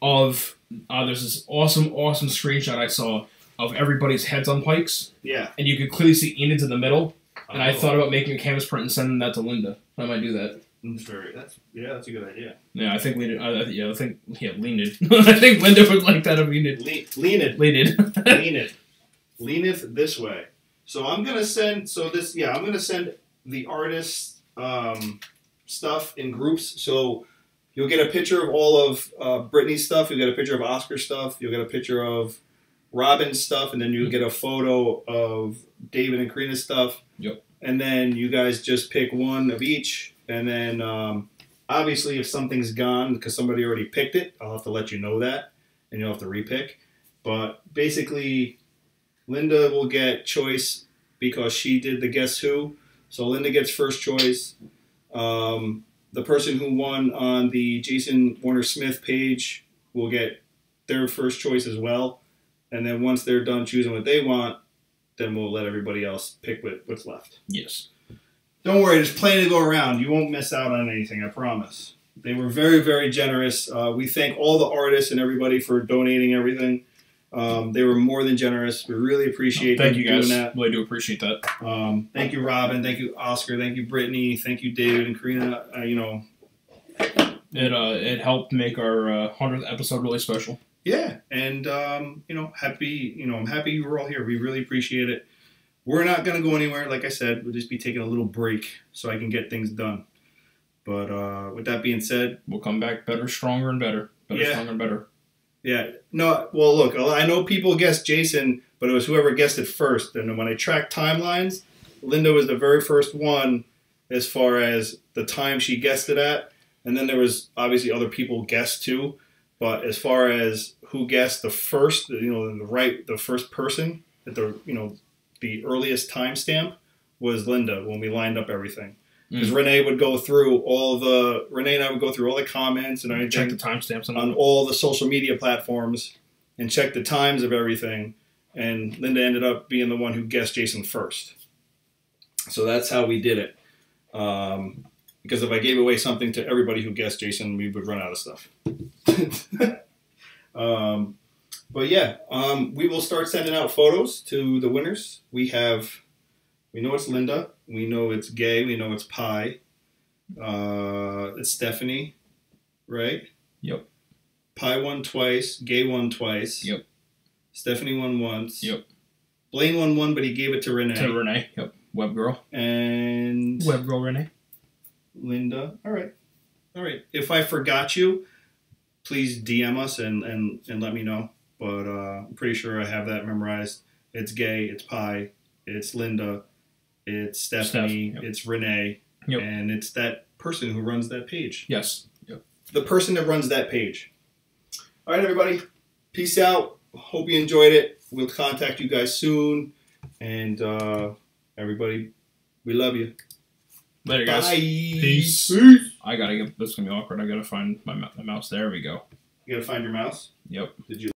of there's this awesome screenshot I saw of everybody's heads on pikes. Yeah. And you could clearly see Enid's in the middle. And I thought about making a canvas print and sending that to Linda. I might do that. That's a good idea. Yeah, I think Linda. Leaned. I think Linda would like that if Enid. Leaneth this way. So I'm gonna send. I'm gonna send the artist stuff in groups. So you'll get a picture of all of Brittany's stuff. You'll get a picture of Oscar's stuff. You'll get a picture of Robin's stuff, and then you'll get a photo of David and Karina's stuff. Yep. And then you guys just pick one of each, and then obviously if something's gone because somebody already picked it, I'll have to let you know that, and you'll have to repick. But basically, Linda will get choice because she did the Guess Who. So Linda gets first choice. The person who won on the Jason Warner Smith page will get their first choice as well. And then once they're done choosing what they want, then we'll let everybody else pick what's left. Yes. Don't worry, there's plenty to go around. You won't miss out on anything, I promise. They were very, very generous. We thank all the artists and everybody for donating everything. They were more than generous. We really appreciate Thank you guys. doing that. Really do appreciate that. Thank you, Robin. Thank you, Oscar. Thank you, Brittany. Thank you, David and Karina. It helped make our 100th episode really special. Yeah, and happy. I'm happy you were all here. We really appreciate it. We're not gonna go anywhere. Like I said, we'll just be taking a little break so I can get things done. But with that being said, we'll come back better, stronger, and better. Stronger, and better. Yeah. No. Well, look, I know people guessed Jason, but it was whoever guessed it first. And when I tracked timelines, Linda was the very first one as far as the time she guessed it at. And then there was obviously other people guessed too. But as far as who guessed the first, the first person at the earliest timestamp was Linda when we lined up everything. Because Renee and I would go through all the comments and everything. Check the timestamps on all the social media platforms and check the times of everything. And Linda ended up being the one who guessed Jason first. So that's how we did it. Because if I gave away something to everybody who guessed Jason, we would run out of stuff. But yeah, we will start sending out photos to the winners. We know it's Linda. We know it's Gay. We know it's Pi. It's Stephanie, right? Yep. Pi won twice. Gay won twice. Yep. Stephanie won once. Yep. Blaine won one, but he gave it to Renee. Yep. Web girl. And Web girl Renee. Linda. All right. If I forgot you, please DM us and let me know. But I'm pretty sure I have that memorized. It's Gay. It's Pi. It's Linda. It's Stephanie. Yep. It's Renee. Yep. And it's that person who runs that page. Yes. Yep. The person that runs that page. All right, everybody. Peace out. Hope you enjoyed it. We'll contact you guys soon. And everybody, we love you. Later, guys. Bye. Peace. I gotta get. This is gonna be awkward. I gotta find my mouse. There we go. You gotta find your mouse? Yep. Did you?